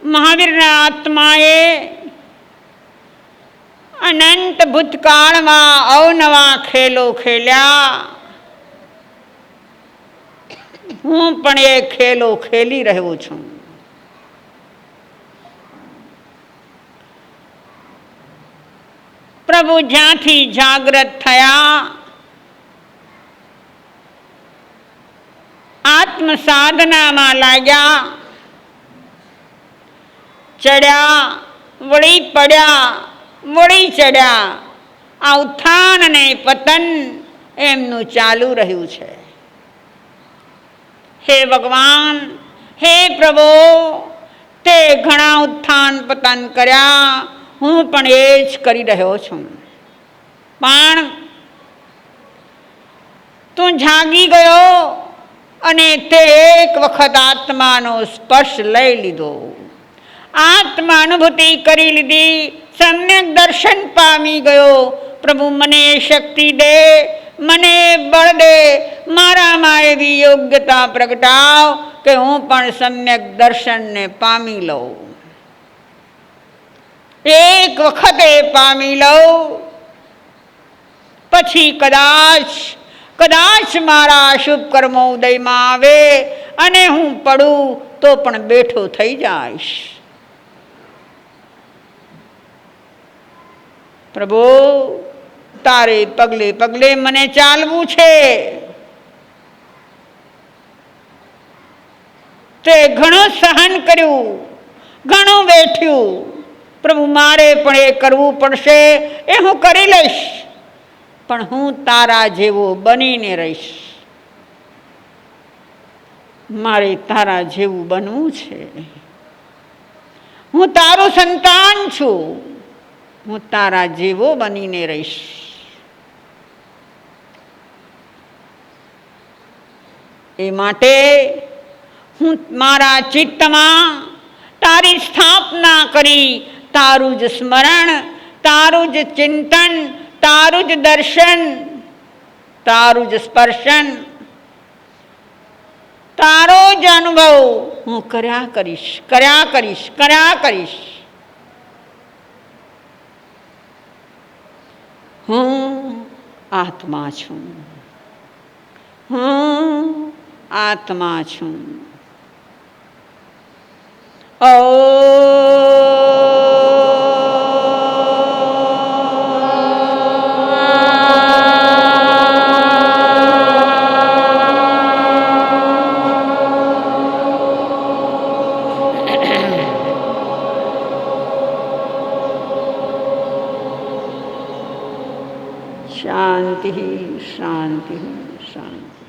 મહાવીરના આત્માએ અનંત ભૂતકાળમાં અવનવા ખેલો ખેલ્યા. હું પણ એ ખેલો ખેલી રહ્યો છું. પ્રભુ જ્યાંથી જાગૃત થયા, આત્મ સાધનામાં લાગ્યા, ચડ્યા, વળી પડ્યા, વળી ચડ્યા. આ ઉત્થાન અને પતન એમનું ચાલુ રહ્યું છે. હે ભગવાન, હે પ્રભુ, તે ઘણા ઉત્થાન પતન કર્યા, હું પણ એ જ કરી રહ્યો છું. પણ તું જાગી ગયો અને તે એક વખત આત્માનો સ્પર્શ લઈ લીધો, આત્માનુભૂતિ કરી લીધી, સમ્યક દર્શન પામી ગયો. પ્રભુ મને શક્તિ દે, મને બળ દે, મારામાં એવી યોગ્યતા પ્રગટાવ કે હું પણ સમ્યક દર્શનને પામી લઉં. એક વખતે પામી લઉં, પછી કદાચ મારા શુભ કર્મો ઉદયમાં આવે અને હું પડું તો પણ બેઠો થઈ જાઈશ. પ્રભુ, તારે પગલે પગલે મને ચાલવું છે. તે ઘણું સહન કર્યું, ઘણું વેઠ્યું. પ્રભુ, મારે પણ એ કરવું પડશે, એ હું કરી લઈશ. પણ હું તારા જેવો બનીને રહીશ. મારે તારા જેવું બનવું છે. હું તારું સંતાન છું, હું તારા જેવો બનીને રહીશ. એ માટે હું મારા ચિત્તમાં તારી સ્થાપના કરી, તારું જ સ્મરણ, તારું જ ચિંતન, તારું જ દર્શન, તારું જ સ્પર્શન, તારો જ અનુભવ હું કર્યા કરીશ. હું આત્મા છું, હું આત્મા છું. शांति शांति शांति।